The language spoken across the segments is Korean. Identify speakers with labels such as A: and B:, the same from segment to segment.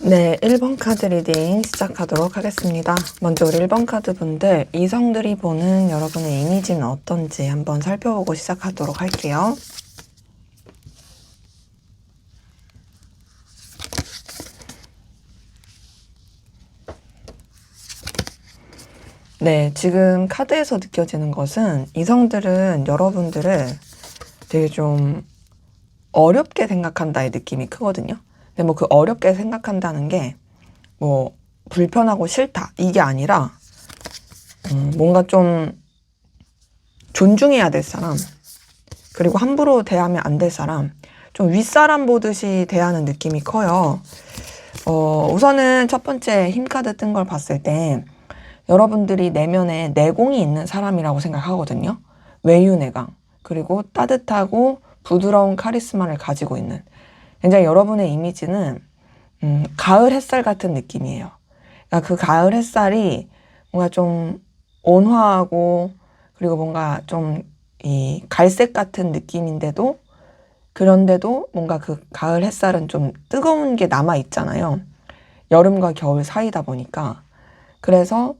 A: 네, 1번 카드 리딩 시작하도록 하겠습니다. 먼저 우리 1번 카드 분들, 이성들이 보는 여러분의 이미지는 어떤지 한번 살펴보고 시작하도록 할게요. 네, 지금 카드에서 느껴지는 것은 이성들은 여러분들을 되게 좀 어렵게 생각한다의 느낌이 크거든요. 근데 뭐 그 어렵게 생각한다는 게 뭐 불편하고 싫다 이게 아니라 뭔가 좀 존중해야 될 사람, 그리고 함부로 대하면 안 될 사람, 좀 윗사람 보듯이 대하는 느낌이 커요. 우선은 첫 번째 힘카드 뜬 걸 봤을 때 여러분들이 내면에 내공이 있는 사람이라고 생각하거든요. 외유내강, 그리고 따뜻하고 부드러운 카리스마를 가지고 있는, 굉장히 여러분의 이미지는 가을 햇살 같은 느낌이에요. 그러니까 그 가을 햇살이 뭔가 좀 온화하고, 그리고 뭔가 좀 이 갈색 같은 느낌인데도, 그런데도 뭔가 그 가을 햇살은 좀 뜨거운 게 남아 있잖아요. 여름과 겨울 사이다 보니까. 그래서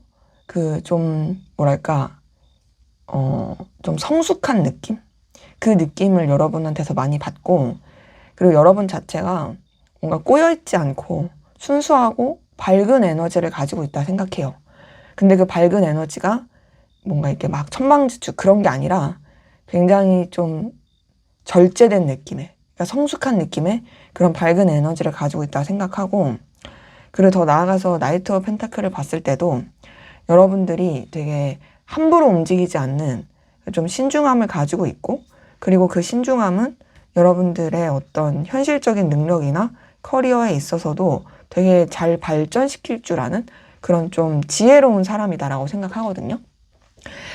A: 그 좀 뭐랄까 좀 성숙한 느낌? 그 느낌을 여러분한테서 많이 받고, 그리고 여러분 자체가 뭔가 꼬여있지 않고 순수하고 밝은 에너지를 가지고 있다 생각해요. 근데 그 밝은 에너지가 뭔가 이렇게 막 천방지축 그런 게 아니라 굉장히 좀 절제된 느낌의, 그러니까 성숙한 느낌의 그런 밝은 에너지를 가지고 있다 생각하고, 그리고 더 나아가서 나이트 오브 펜타클을 봤을 때도 여러분들이 되게 함부로 움직이지 않는 좀 신중함을 가지고 있고, 그리고 그 신중함은 여러분들의 어떤 현실적인 능력이나 커리어에 있어서도 되게 잘 발전시킬 줄 아는 그런 좀 지혜로운 사람이다라고 생각하거든요.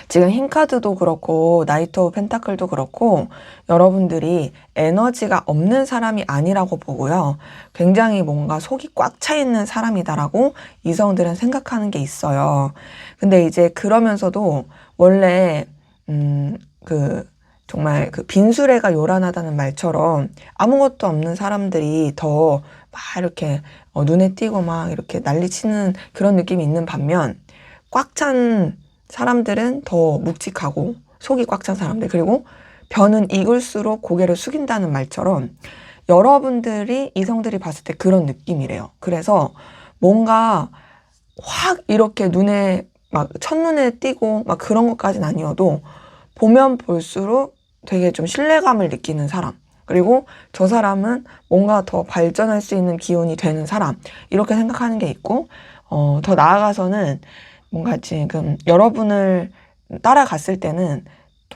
A: 지금 흰카드도 그렇고 나이트 오브 펜타클도 그렇고 여러분들이 에너지가 없는 사람이 아니라고 보고요. 굉장히 뭔가 속이 꽉 차 있는 사람이다라고 이성들은 생각하는 게 있어요. 근데 이제 그러면서도 원래 정말 그 빈수레가 요란하다는 말처럼 아무것도 없는 사람들이 더 막 이렇게 눈에 띄고 막 이렇게 난리치는 그런 느낌이 있는 반면, 꽉 찬 사람들은 더 묵직하고 속이 꽉 찬 사람들, 그리고 벼는 익을수록 고개를 숙인다는 말처럼 여러분들이 이성들이 봤을 때 그런 느낌이래요. 그래서 뭔가 확 이렇게 눈에 막 첫눈에 띄고 막 그런 것까지는 아니어도 보면 볼수록 되게 좀 신뢰감을 느끼는 사람, 그리고 저 사람은 뭔가 더 발전할 수 있는 기운이 되는 사람, 이렇게 생각하는 게 있고, 더 나아가서는 뭔가 지금 여러분을 따라갔을 때는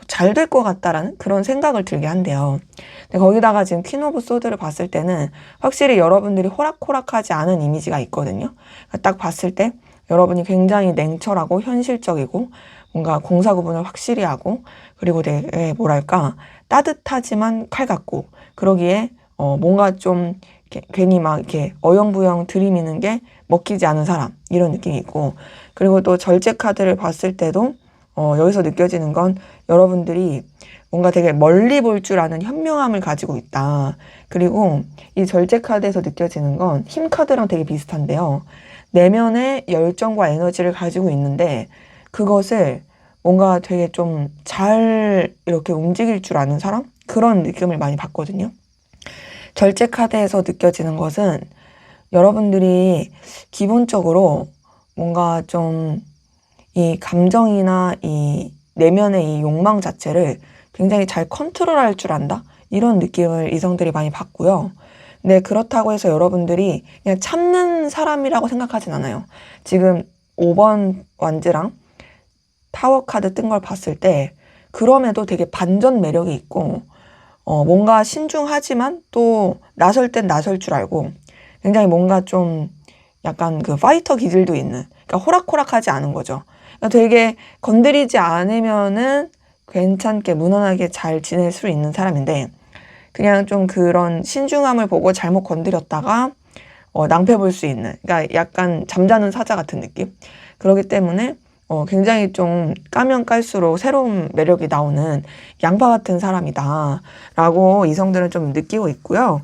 A: 잘 될 것 같다라는 그런 생각을 들게 한대요. 근데 거기다가 지금 퀸 오브 소드를 봤을 때는 확실히 여러분들이 호락호락하지 않은 이미지가 있거든요. 그러니까 딱 봤을 때 여러분이 굉장히 냉철하고 현실적이고 뭔가 공사 구분을 확실히 하고, 그리고 되게 뭐랄까 따뜻하지만 칼 같고, 그러기에 뭔가 좀 괜히 막 이렇게 어영부영 들이미는 게 먹히지 않은 사람, 이런 느낌이 있고, 그리고 또 절제 카드를 봤을 때도 여기서 느껴지는 건 여러분들이 뭔가 되게 멀리 볼 줄 아는 현명함을 가지고 있다. 그리고 이 절제 카드에서 느껴지는 건 힘 카드랑 되게 비슷한데요. 내면의 열정과 에너지를 가지고 있는데 그것을 뭔가 되게 좀 잘 이렇게 움직일 줄 아는 사람? 그런 느낌을 많이 받거든요. 절제 카드에서 느껴지는 것은 여러분들이 기본적으로 뭔가 좀 이 감정이나 이 내면의 이 욕망 자체를 굉장히 잘 컨트롤할 줄 안다? 이런 느낌을 이성들이 많이 받고요. 근데 그렇다고 해서 여러분들이 그냥 참는 사람이라고 생각하진 않아요. 지금 5번 완즈랑 타워 카드 뜬 걸 봤을 때 그럼에도 되게 반전 매력이 있고, 뭔가 신중하지만 또 나설 땐 나설 줄 알고, 굉장히 뭔가 좀 약간 그 파이터 기질도 있는, 그러니까 호락호락하지 않은 거죠. 그러니까 되게 건드리지 않으면은 괜찮게 무난하게 잘 지낼 수 있는 사람인데, 그냥 좀 그런 신중함을 보고 잘못 건드렸다가 낭패 볼 수 있는, 그러니까 약간 잠자는 사자 같은 느낌. 그렇기 때문에 굉장히 좀 까면 깔수록 새로운 매력이 나오는 양파 같은 사람이다 라고 이성들은 좀 느끼고 있고요.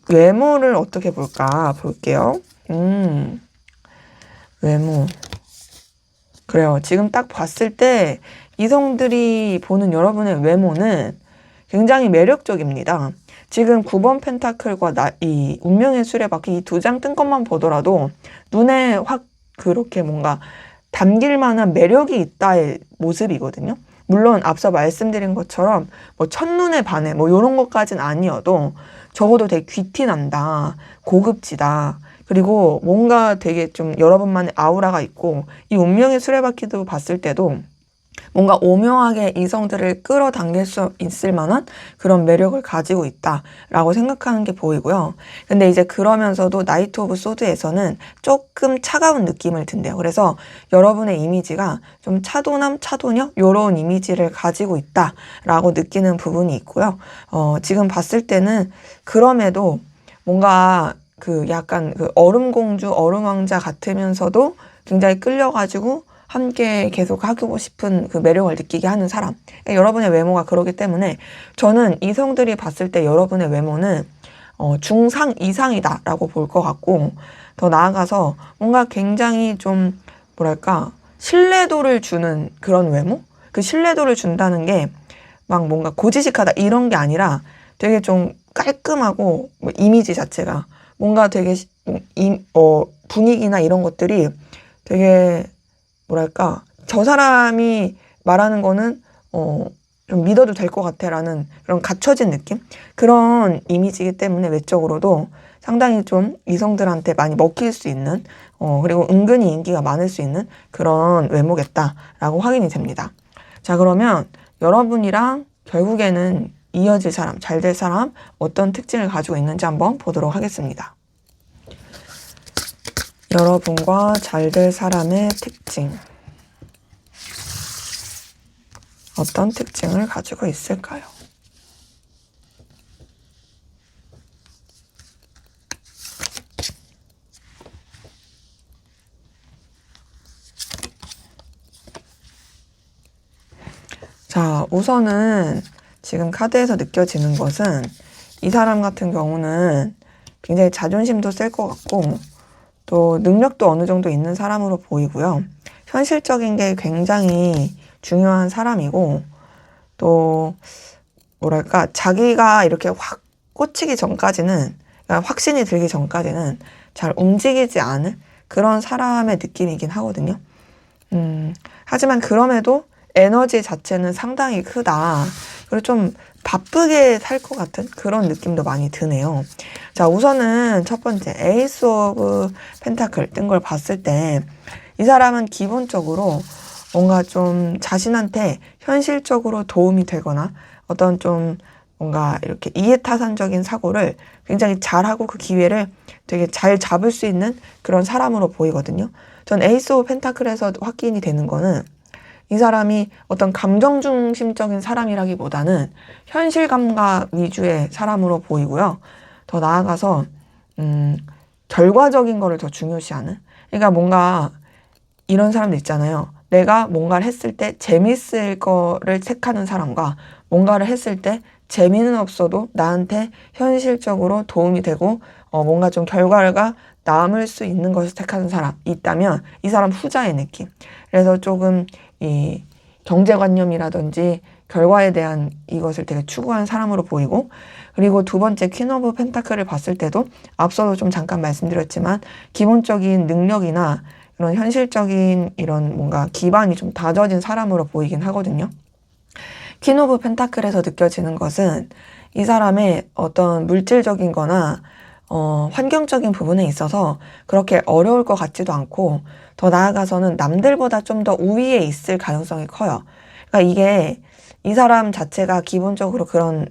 A: 외모를 어떻게 볼까 볼게요. 외모. 그래요. 지금 딱 봤을 때 이성들이 보는 여러분의 외모는 굉장히 매력적입니다. 지금 9번 펜타클과 이 운명의 수레바퀴 이 두 장 뜬 것만 보더라도 눈에 확 그렇게 뭔가 담길 만한 매력이 있다의 모습이거든요. 물론 앞서 말씀드린 것처럼 뭐 첫눈에 반해 뭐 이런 것까진 아니어도 적어도 되게 귀티 난다, 고급지다, 그리고 뭔가 되게 좀 여러분만의 아우라가 있고, 이 운명의 수레바퀴도 봤을 때도 뭔가 오묘하게 이성들을 끌어당길 수 있을 만한 그런 매력을 가지고 있다라고 생각하는 게 보이고요. 근데 이제 그러면서도 나이트 오브 소드에서는 조금 차가운 느낌을 든대요. 그래서 여러분의 이미지가 좀 차도남, 차도녀 이런 이미지를 가지고 있다라고 느끼는 부분이 있고요. 지금 봤을 때는 그럼에도 뭔가 그 약간 그 얼음공주, 얼음왕자 같으면서도 굉장히 끌려가지고 함께 계속 하고 싶은 그 매력을 느끼게 하는 사람. 여러분의 외모가 그러기 때문에 저는 이성들이 봤을 때 여러분의 외모는 중상 이상이다라고 볼 것 같고, 더 나아가서 뭔가 굉장히 좀 뭐랄까 신뢰도를 주는 그런 외모? 그 신뢰도를 준다는 게 막 뭔가 고지식하다 이런 게 아니라 되게 좀 깔끔하고 뭐 이미지 자체가 뭔가 되게 분위기나 이런 것들이 되게 뭐랄까 저 사람이 말하는 거는 좀 믿어도 될 것 같아라는 그런 갖춰진 느낌? 그런 이미지이기 때문에 외적으로도 상당히 좀 이성들한테 많이 먹힐 수 있는 그리고 은근히 인기가 많을 수 있는 그런 외모겠다라고 확인이 됩니다. 자, 그러면 여러분이랑 결국에는 이어질 사람, 잘 될 사람 어떤 특징을 가지고 있는지 한번 보도록 하겠습니다. 여러분과 잘 될 사람의 특징. 어떤 특징을 가지고 있을까요? 자, 우선은 지금 카드에서 느껴지는 것은 이 사람 같은 경우는 굉장히 자존심도 셀 것 같고 또 능력도 어느 정도 있는 사람으로 보이고요. 현실적인 게 굉장히 중요한 사람이고, 또 뭐랄까 자기가 이렇게 확 꽂히기 전까지는, 그러니까 확신이 들기 전까지는 잘 움직이지 않을 그런 사람의 느낌이긴 하거든요. 하지만 그럼에도 에너지 자체는 상당히 크다. 그리고 좀 바쁘게 살 것 같은 그런 느낌도 많이 드네요. 자, 우선은 첫 번째 에이스 오브 펜타클 뜬 걸 봤을 때 이 사람은 기본적으로 뭔가 좀 자신한테 현실적으로 도움이 되거나 어떤 좀 뭔가 이렇게 이해타산적인 사고를 굉장히 잘하고 그 기회를 되게 잘 잡을 수 있는 그런 사람으로 보이거든요. 전 에이스 오브 펜타클에서 확인이 되는 거는 이 사람이 어떤 감정 중심적인 사람이라기보다는 현실 감각 위주의 사람으로 보이고요. 더 나아가서 결과적인 거를 더 중요시하는, 그러니까 뭔가 이런 사람들 있잖아요. 내가 뭔가를 했을 때 재밌을 거를 택하는 사람과 뭔가를 했을 때 재미는 없어도 나한테 현실적으로 도움이 되고 뭔가 좀 결과가 남을 수 있는 것을 택하는 사람 있다면 이 사람 후자의 느낌. 그래서 조금 이 경제관념이라든지 결과에 대한 이것을 되게 추구하는 사람으로 보이고, 그리고 두 번째 퀸 오브 펜타클을 봤을 때도 앞서도 좀 잠깐 말씀드렸지만 기본적인 능력이나 이런 현실적인 이런 뭔가 기반이 좀 다져진 사람으로 보이긴 하거든요. 퀸 오브 펜타클에서 느껴지는 것은 이 사람의 어떤 물질적인 거나 환경적인 부분에 있어서 그렇게 어려울 것 같지도 않고, 더 나아가서는 남들보다 좀 더 우위에 있을 가능성이 커요. 그러니까 이게 이 사람 자체가 기본적으로 그런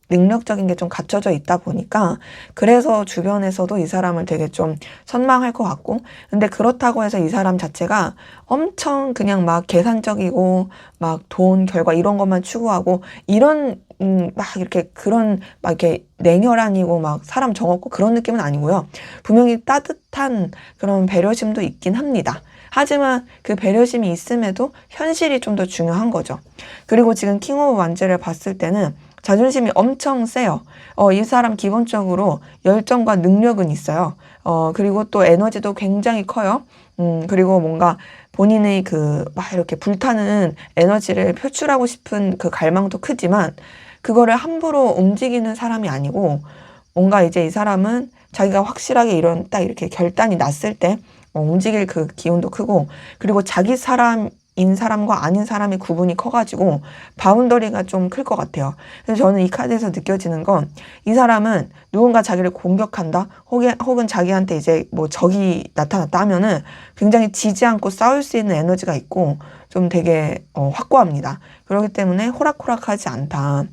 A: 능력적인 게 좀 갖춰져 있다 보니까 그래서 주변에서도 이 사람을 되게 좀 선망할 것 같고, 근데 그렇다고 해서 이 사람 자체가 엄청 그냥 막 계산적이고 막 돈, 결과 이런 것만 추구하고 이런 막 이렇게 그런 막 이렇게 냉혈한이고 막 사람 정없고 그런 느낌은 아니고요. 분명히 따뜻한 그런 배려심도 있긴 합니다. 하지만 그 배려심이 있음에도 현실이 좀 더 중요한 거죠. 그리고 지금 킹 오브 완즈를 봤을 때는 자존심이 엄청 세요. 이 사람 기본적으로 열정과 능력은 있어요. 그리고 또 에너지도 굉장히 커요. 그리고 뭔가 본인의 막 이렇게 불타는 에너지를 표출하고 싶은 그 갈망도 크지만 그거를 함부로 움직이는 사람이 아니고 뭔가 이제 이 사람은 자기가 확실하게 딱 이렇게 결단이 났을 때 움직일 그 기운도 크고 그리고 자기 사람인 사람과 아닌 사람의 구분이 커가지고 바운더리가 좀 클 것 같아요. 그래서 저는 이 카드에서 느껴지는 건 이 사람은 누군가 자기를 공격한다 혹은 자기한테 이제 뭐 적이 나타났다 하면은 굉장히 지지 않고 싸울 수 있는 에너지가 있고 좀 되게 확고합니다. 그렇기 때문에 호락호락하지 않다.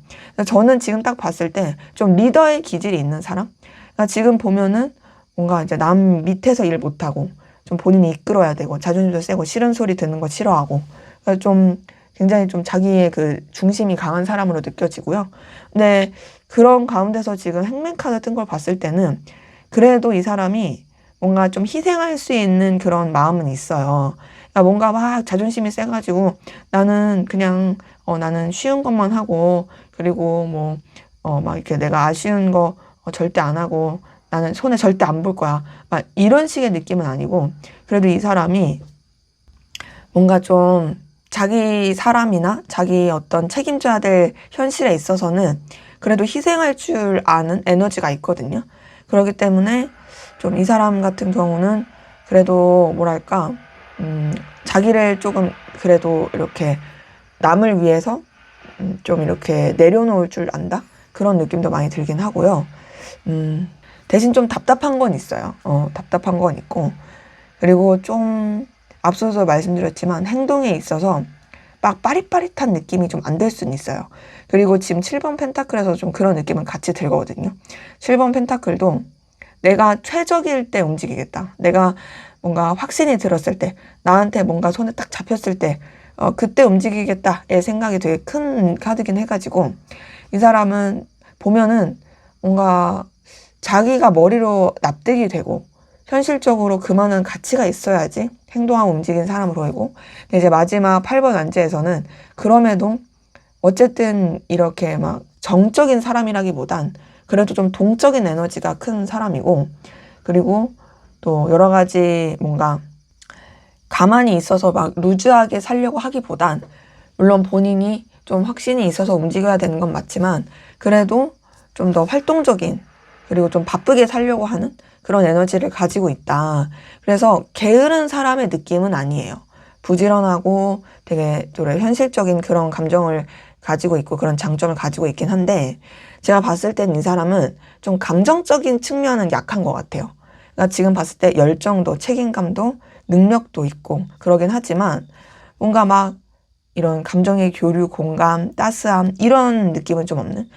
A: 저는 지금 딱 봤을 때 좀 리더의 기질이 있는 사람? 그러니까 지금 보면은 뭔가 이제 남 밑에서 일 못하고 좀 본인이 이끌어야 되고 자존심도 세고 싫은 소리 듣는 거 싫어하고 그러니까 좀 굉장히 좀 자기의 그 중심이 강한 사람으로 느껴지고요. 근데 그런 가운데서 지금 행맨 카드 뜬 걸 봤을 때는 그래도 이 사람이 뭔가 좀 희생할 수 있는 그런 마음은 있어요. 그러니까 뭔가 막 자존심이 세가지고 나는 그냥 나는 쉬운 것만 하고 그리고 뭐 막 이렇게 내가 아쉬운 거 절대 안 하고 나는 손에 절대 안 볼 거야. 막 이런 식의 느낌은 아니고 그래도 이 사람이 뭔가 좀 자기 사람이나 자기 어떤 책임져야 될 현실에 있어서는 그래도 희생할 줄 아는 에너지가 있거든요. 그렇기 때문에 좀 이 사람 같은 경우는 그래도 뭐랄까 자기를 조금 그래도 이렇게 남을 위해서 좀 이렇게 내려놓을 줄 안다? 그런 느낌도 많이 들긴 하고요. 대신 좀 답답한 건 있어요. 답답한 건 있고. 그리고 좀 앞서서 말씀드렸지만 행동에 있어서 막 빠릿빠릿한 느낌이 좀 안 들 수는 있어요. 그리고 지금 7번 펜타클에서 좀 그런 느낌은 같이 들거든요. 7번 펜타클도 내가 최적일 때 움직이겠다. 내가 뭔가 확신이 들었을 때, 나한테 뭔가 손에 딱 잡혔을 때, 그때 움직이겠다의 생각이 되게 큰 카드긴 해가지고, 이 사람은 보면은 뭔가 자기가 머리로 납득이 되고, 현실적으로 그만한 가치가 있어야지 행동하고 움직이는 사람으로 보이고, 근데 이제 마지막 8번 안지에서는 그럼에도 어쨌든 이렇게 막 정적인 사람이라기보단 그래도 좀 동적인 에너지가 큰 사람이고, 그리고 또 여러 가지 뭔가 가만히 있어서 막 루즈하게 살려고 하기보단 물론 본인이 좀 확신이 있어서 움직여야 되는 건 맞지만 그래도 좀 더 활동적인 그리고 좀 바쁘게 살려고 하는 그런 에너지를 가지고 있다. 그래서 게으른 사람의 느낌은 아니에요. 부지런하고 되게 좀 현실적인 그런 감정을 가지고 있고 그런 장점을 가지고 있긴 한데 제가 봤을 땐 이 사람은 좀 감정적인 측면은 약한 것 같아요. 그러니까 지금 봤을 때 열정도 책임감도 능력도 있고 그러긴 하지만 뭔가 막 이런 감정의 교류, 공감, 따스함 이런 느낌은 좀 없는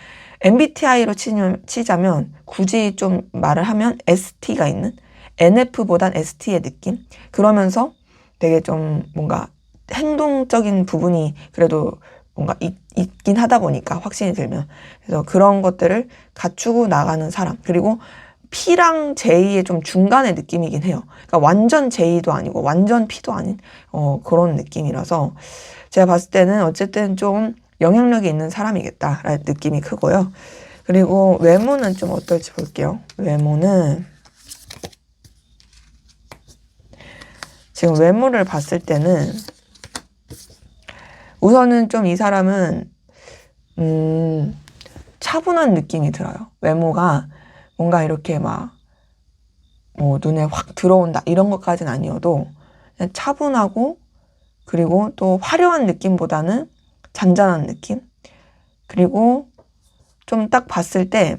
A: MBTI로 치자면 굳이 좀 말을 하면 ST가 있는 NF보단 ST의 느낌? 그러면서 되게 좀 뭔가 행동적인 부분이 그래도 뭔가 있긴 하다 보니까 확신이 들면 그래서 그런 것들을 갖추고 나가는 사람 그리고 P랑 J의 좀 중간의 느낌이긴 해요. 그러니까 완전 J도 아니고 완전 P도 아닌 그런 느낌이라서 제가 봤을 때는 어쨌든 좀 영향력이 있는 사람이겠다라는 느낌이 크고요. 그리고 외모는 좀 어떨지 볼게요. 외모는 지금 외모를 봤을 때는 우선은 좀 이 사람은 차분한 느낌이 들어요. 외모가 뭔가 이렇게 막 뭐 눈에 확 들어온다 이런 것까지는 아니어도 그냥 차분하고 그리고 또 화려한 느낌보다는 잔잔한 느낌 그리고 좀 딱 봤을 때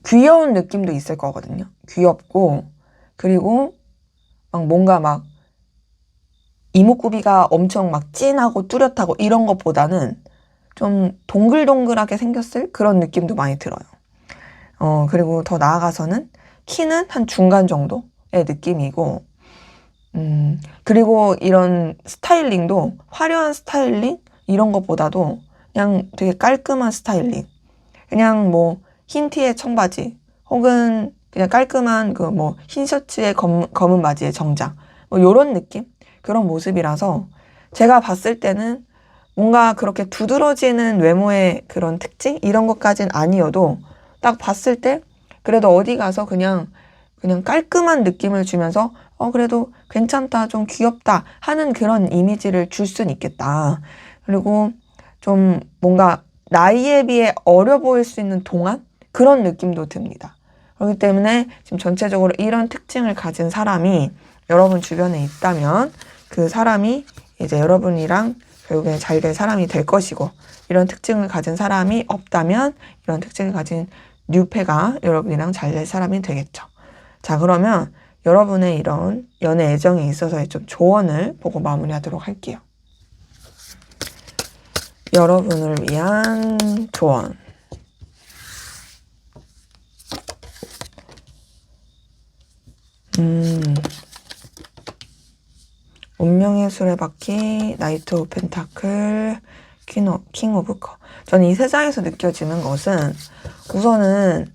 A: 귀여운 느낌도 있을 거거든요. 귀엽고 그리고 막 뭔가 막 이목구비가 엄청 막 진하고 뚜렷하고 이런 것보다는 좀 동글동글하게 생겼을 그런 느낌도 많이 들어요. 그리고 더 나아가서는 키는 한 중간 정도의 느낌이고, 그리고 이런 스타일링도 화려한 스타일링? 이런 것보다도 그냥 되게 깔끔한 스타일링. 그냥 뭐 흰 티에 청바지, 혹은 그냥 깔끔한 그 뭐 흰 셔츠에 검은 바지에 정장. 뭐 요런 느낌? 그런 모습이라서 제가 봤을 때는 뭔가 그렇게 두드러지는 외모의 그런 특징? 이런 것까진 아니어도 딱 봤을 때 그래도 어디 가서 그냥 깔끔한 느낌을 주면서 그래도 괜찮다, 좀 귀엽다 하는 그런 이미지를 줄 순 있겠다. 그리고 좀 뭔가 나이에 비해 어려 보일 수 있는 동안 그런 느낌도 듭니다. 그렇기 때문에 지금 전체적으로 이런 특징을 가진 사람이 여러분 주변에 있다면 그 사람이 이제 여러분이랑 결국에 잘 될 사람이 될 것이고, 이런 특징을 가진 사람이 없다면 이런 특징을 가진 뉴페가 여러분이랑 잘 될 사람이 되겠죠. 자, 그러면 여러분의 이런 연애 애정에 있어서의 좀 조언을 보고 마무리하도록 할게요. 여러분을 위한 조언. 운명의 수레바퀴, 나이트 오브 펜타클, 킹 오브 컵. 저는 이 세 장에서 느껴지는 것은 우선은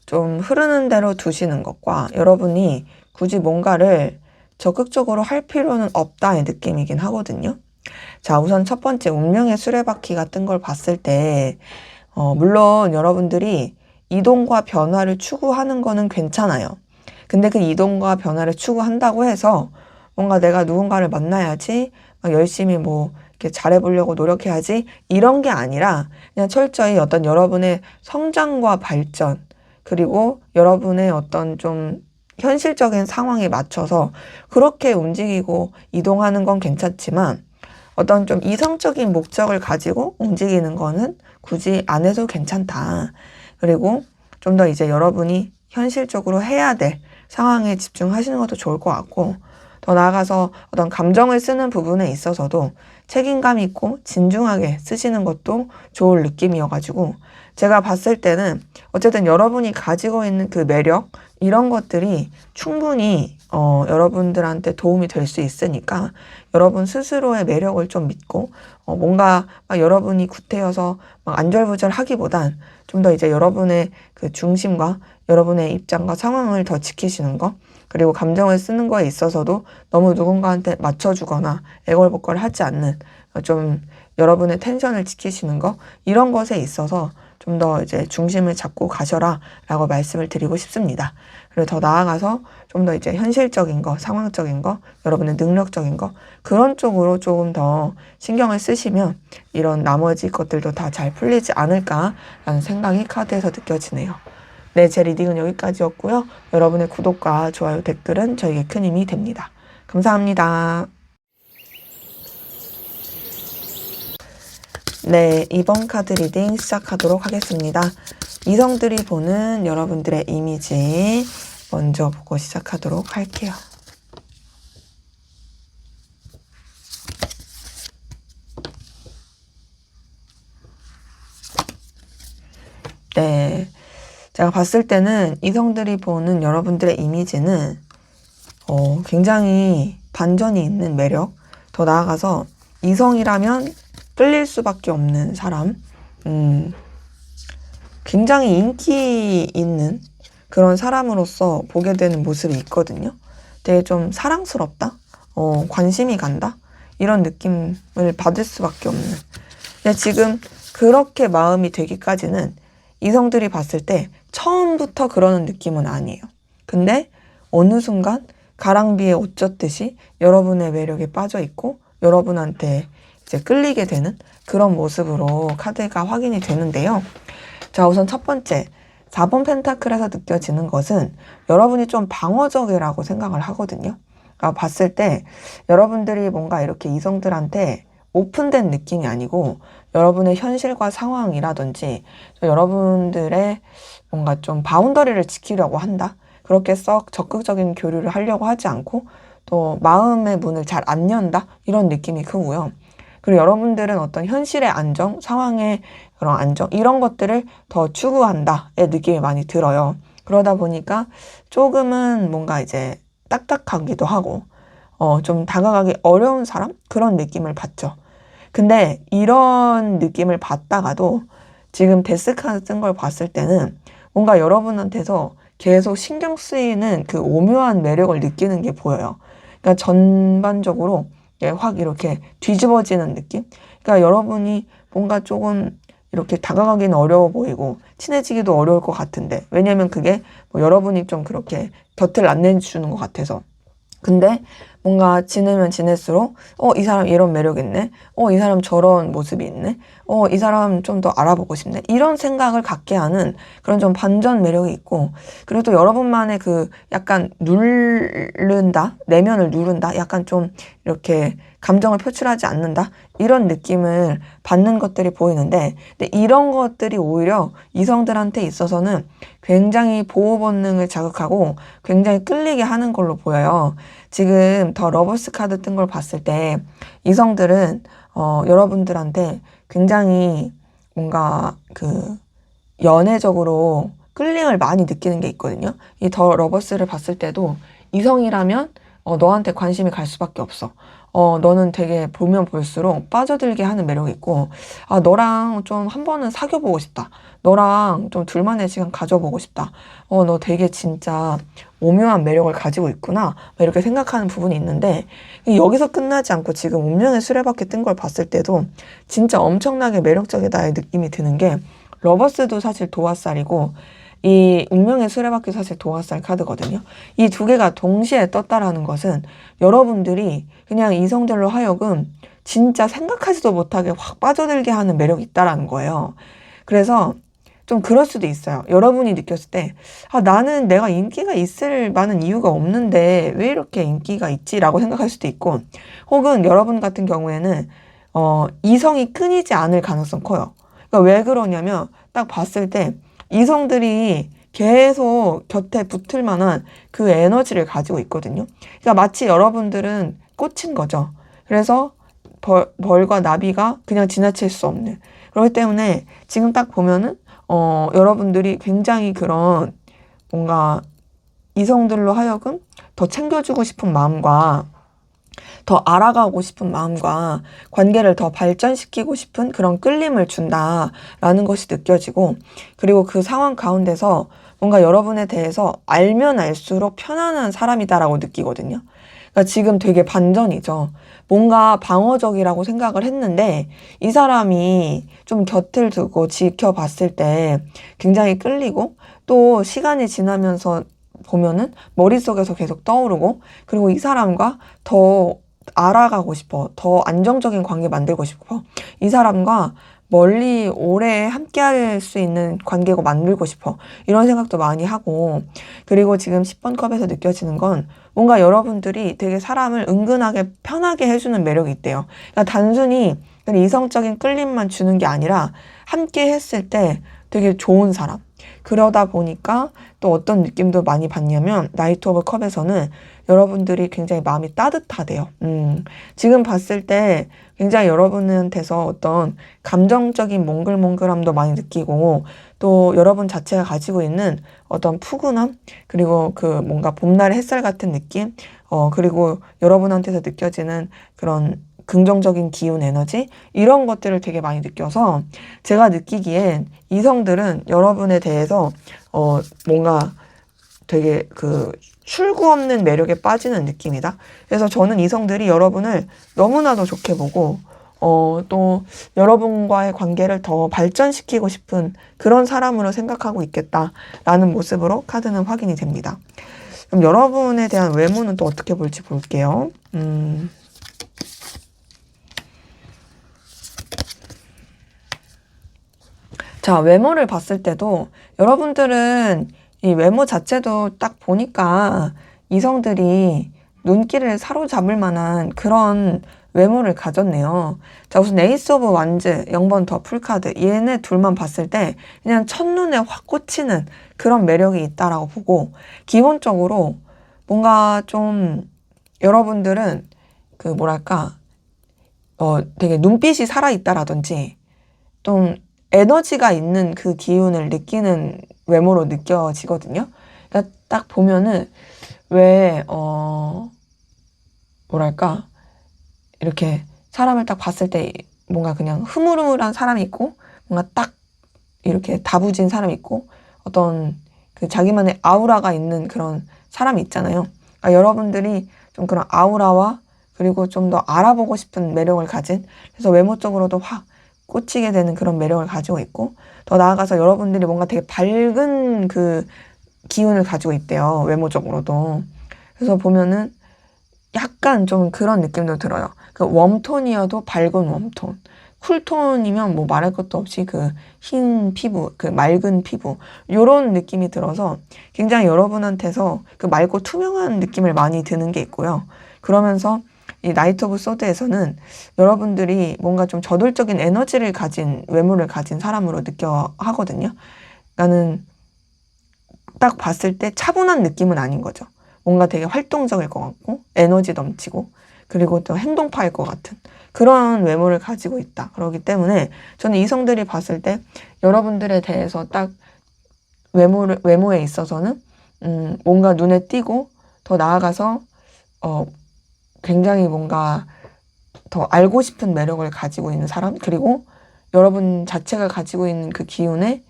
A: 좀 흐르는 대로 두시는 것과 여러분이 굳이 뭔가를 적극적으로 할 필요는 없다의 느낌이긴 하거든요. 자, 우선 첫 번째 운명의 수레바퀴 같은 걸 봤을 때 물론 여러분들이 이동과 변화를 추구하는 거는 괜찮아요. 근데 그 이동과 변화를 추구한다고 해서 뭔가 내가 누군가를 만나야지, 막 열심히 뭐 이렇게 잘해보려고 노력해야지, 이런 게 아니라 그냥 철저히 어떤 여러분의 성장과 발전, 그리고 여러분의 어떤 좀 현실적인 상황에 맞춰서 그렇게 움직이고 이동하는 건 괜찮지만 어떤 좀 이성적인 목적을 가지고 움직이는 거는 굳이 안 해도 괜찮다. 그리고 좀 더 이제 여러분이 현실적으로 해야 될 상황에 집중하시는 것도 좋을 것 같고, 더 나아가서 어떤 감정을 쓰는 부분에 있어서도 책임감 있고 진중하게 쓰시는 것도 좋을 느낌이어가지고, 제가 봤을 때는 어쨌든 여러분이 가지고 있는 그 매력, 이런 것들이 충분히 여러분들한테 도움이 될 수 있으니까 여러분 스스로의 매력을 좀 믿고 뭔가 막 여러분이 구태여서 막 안절부절하기보단 좀 더 이제 여러분의 그 중심과 여러분의 입장과 상황을 더 지키시는 거, 그리고 감정을 쓰는 거에 있어서도 너무 누군가한테 맞춰주거나 애걸복걸 하지 않는 좀 여러분의 텐션을 지키시는 거, 이런 것에 있어서 좀 더 이제 중심을 잡고 가셔라 라고 말씀을 드리고 싶습니다. 그리고 더 나아가서 좀 더 이제 현실적인 거, 상황적인 거, 여러분의 능력적인 거, 그런 쪽으로 조금 더 신경을 쓰시면 이런 나머지 것들도 다 잘 풀리지 않을까라는 생각이 카드에서 느껴지네요. 네, 제 리딩은 여기까지였고요. 여러분의 구독과 좋아요, 댓글은 저에게 큰 힘이 됩니다. 감사합니다. 네, 이번 카드 리딩 시작하도록 하겠습니다. 이성들이 보는 여러분들의 이미지 먼저 보고 시작하도록 할게요. 네, 제가 봤을 때는 이성들이 보는 여러분들의 이미지는 굉장히 반전이 있는 매력, 더 나아가서 이성이라면 끌릴 수밖에 없는 사람, 굉장히 인기 있는 그런 사람으로서 보게 되는 모습이 있거든요. 되게 좀 사랑스럽다, 관심이 간다, 이런 느낌을 받을 수밖에 없는. 근데 지금 그렇게 마음이 되기까지는 이성들이 봤을 때 처음부터 그러는 느낌은 아니에요. 근데 어느 순간 가랑비에 옷 젖듯이 여러분의 매력에 빠져 있고 여러분한테 이제 끌리게 되는 그런 모습으로 카드가 확인이 되는데요. 자, 우선 첫 번째 4번 펜타클에서 느껴지는 것은 여러분이 좀 방어적이라고 생각을 하거든요. 봤을 때 여러분들이 뭔가 이렇게 이성들한테 오픈된 느낌이 아니고 여러분의 현실과 상황이라든지 여러분들의 뭔가 좀 바운더리를 지키려고 한다. 그렇게 썩 적극적인 교류를 하려고 하지 않고 또 마음의 문을 잘 안 연다. 이런 느낌이 크고요. 그리고 여러분들은 어떤 현실의 안정, 상황의 그런 안정, 이런 것들을 더 추구한다의 느낌이 많이 들어요. 그러다 보니까 조금은 뭔가 이제 딱딱하기도 하고 좀 다가가기 어려운 사람? 그런 느낌을 받죠. 근데 이런 느낌을 받다가도 지금 데스카드 뜬 걸 봤을 때는 뭔가 여러분한테서 계속 신경 쓰이는 그 오묘한 매력을 느끼는 게 보여요. 그러니까 전반적으로 확 이렇게 뒤집어지는 느낌? 그러니까 여러분이 뭔가 조금 이렇게 다가가기는 어려워 보이고 친해지기도 어려울 것 같은데, 왜냐면 그게 뭐 여러분이 좀 그렇게 곁을 안 내주는 것 같아서. 근데 뭔가 지내면 지낼수록 이 사람 이런 매력 있네, 이 사람 저런 모습이 있네, 이 사람 좀 더 알아보고 싶네, 이런 생각을 갖게 하는 그런 좀 반전 매력이 있고, 그리고 또 여러분만의 그 약간 누른다, 내면을 누른다, 약간 좀 이렇게 감정을 표출하지 않는다, 이런 느낌을 받는 것들이 보이는데, 근데 이런 것들이 오히려 이성들한테 있어서는 굉장히 보호 본능을 자극하고 굉장히 끌리게 하는 걸로 보여요. 지금 더 러버스 카드 뜬 걸 봤을 때 이성들은 여러분들한테 굉장히 뭔가 그 연애적으로 끌림을 많이 느끼는 게 있거든요. 이 더 러버스를 봤을 때도 이성이라면 너한테 관심이 갈 수밖에 없어. 너는 되게 보면 볼수록 빠져들게 하는 매력이 있고, 너랑 좀 한 번은 사귀어보고 싶다. 너랑 좀 둘만의 시간 가져보고 싶다. 너 되게 진짜 오묘한 매력을 가지고 있구나. 이렇게 생각하는 부분이 있는데, 여기서 끝나지 않고 지금 운명의 수레바퀴 뜬 걸 봤을 때도 진짜 엄청나게 매력적이다의 느낌이 드는 게, 러버스도 사실 도화살이고 이 운명의 수레바퀴 사실 도화살 카드거든요. 이 두 개가 동시에 떴다라는 것은 여러분들이 그냥 이성들로 하여금 진짜 생각하지도 못하게 확 빠져들게 하는 매력이 있다라는 거예요. 그래서 좀 그럴 수도 있어요. 여러분이 느꼈을 때 나는 내가 인기가 있을 만한 이유가 없는데 왜 이렇게 인기가 있지라고 생각할 수도 있고, 혹은 여러분 같은 경우에는 이성이 끊이지 않을 가능성 커요. 그러니까 왜 그러냐면 딱 봤을 때 이성들이 계속 곁에 붙을 만한 그 에너지를 가지고 있거든요. 그러니까 마치 여러분들은 꽂힌 거죠. 그래서 벌과 나비가 그냥 지나칠 수 없는. 그렇기 때문에 지금 딱 보면은 여러분들이 굉장히 그런 뭔가 이성들로 하여금 더 챙겨주고 싶은 마음과 더 알아가고 싶은 마음과 관계를 더 발전시키고 싶은 그런 끌림을 준다라는 것이 느껴지고, 그리고 그 상황 가운데서 뭔가 여러분에 대해서 알면 알수록 편안한 사람이다라고 느끼거든요. 그러니까 지금 되게 반전이죠. 뭔가 방어적이라고 생각을 했는데 이 사람이 좀 곁을 두고 지켜봤을 때 굉장히 끌리고, 또 시간이 지나면서 보면은 머릿속에서 계속 떠오르고, 그리고 이 사람과 더 알아가고 싶어. 더 안정적인 관계 만들고 싶어. 이 사람과 멀리 오래 함께 할 수 있는 관계고 만들고 싶어. 이런 생각도 많이 하고, 그리고 지금 10번 컵에서 느껴지는 건 뭔가 여러분들이 되게 사람을 은근하게 편하게 해주는 매력이 있대요. 그러니까 단순히 이성적인 끌림만 주는 게 아니라 함께 했을 때 되게 좋은 사람. 그러다 보니까 또 어떤 느낌도 많이 받냐면, 나이트 오브 컵에서는 여러분들이 굉장히 마음이 따뜻하대요. 지금 봤을 때 굉장히 여러분한테서 어떤 감정적인 몽글몽글함도 많이 느끼고, 또 여러분 자체가 가지고 있는 어떤 푸근함, 그리고 그 뭔가 봄날의 햇살 같은 느낌, 그리고 여러분한테서 느껴지는 그런 긍정적인 기운 에너지, 이런 것들을 되게 많이 느껴서 제가 느끼기엔 이성들은 여러분에 대해서 뭔가 되게 그 출구 없는 매력에 빠지는 느낌이다. 그래서 저는 이성들이 여러분을 너무나도 좋게 보고 또 여러분과의 관계를 더 발전시키고 싶은 그런 사람으로 생각하고 있겠다라는 모습으로 카드는 확인이 됩니다. 그럼 여러분에 대한 외모는 또 어떻게 볼지 볼게요. 자, 외모를 봤을 때도 여러분들은 이 외모 자체도 딱 보니까 이성들이 눈길을 사로잡을 만한 그런 외모를 가졌네요. 자, 우선 에이스 오브 완즈, 0번 더 풀카드. 얘네 둘만 봤을 때 그냥 첫눈에 확 꽂히는 그런 매력이 있다라고 보고, 기본적으로 뭔가 좀 여러분들은 그 뭐랄까, 되게 눈빛이 살아있다라든지 좀 에너지가 있는 그 기운을 느끼는 외모로 느껴지거든요. 그러니까 딱 보면은 왜 뭐랄까, 이렇게 사람을 딱 봤을 때 뭔가 그냥 흐물흐물한 사람이 있고, 뭔가 딱 이렇게 다부진 사람이 있고, 어떤 그 자기만의 아우라가 있는 그런 사람이 있잖아요. 그러니까 여러분들이 좀 그런 아우라와 그리고 좀 더 알아보고 싶은 매력을 가진, 그래서 외모적으로도 확 꽂히게 되는 그런 매력을 가지고 있고, 더 나아가서 여러분들이 뭔가 되게 밝은 그 기운을 가지고 있대요. 외모적으로도. 그래서 보면은 약간 좀 그런 느낌도 들어요. 그 웜톤이어도 밝은 웜톤. 쿨톤이면 뭐 말할 것도 없이 그 흰 피부, 그 맑은 피부. 요런 느낌이 들어서 굉장히 여러분한테서 그 맑고 투명한 느낌을 많이 드는 게 있고요. 그러면서 이 나이트 오브 소드에서는 여러분들이 뭔가 좀 저돌적인 에너지를 가진, 외모를 가진 사람으로 느껴 하거든요. 나는 딱 봤을 때 차분한 느낌은 아닌 거죠. 뭔가 되게 활동적일 것 같고 에너지 넘치고 그리고 또 행동파일 것 같은 그런 외모를 가지고 있다. 그렇기 때문에 저는 이성들이 봤을 때 여러분들에 대해서 딱 외모에 있어서는 뭔가 눈에 띄고 더 나아가서 굉장히 뭔가 더 알고 싶은 매력을 가지고 있는 사람, 그리고 여러분 자체가 가지고 있는 그 기운에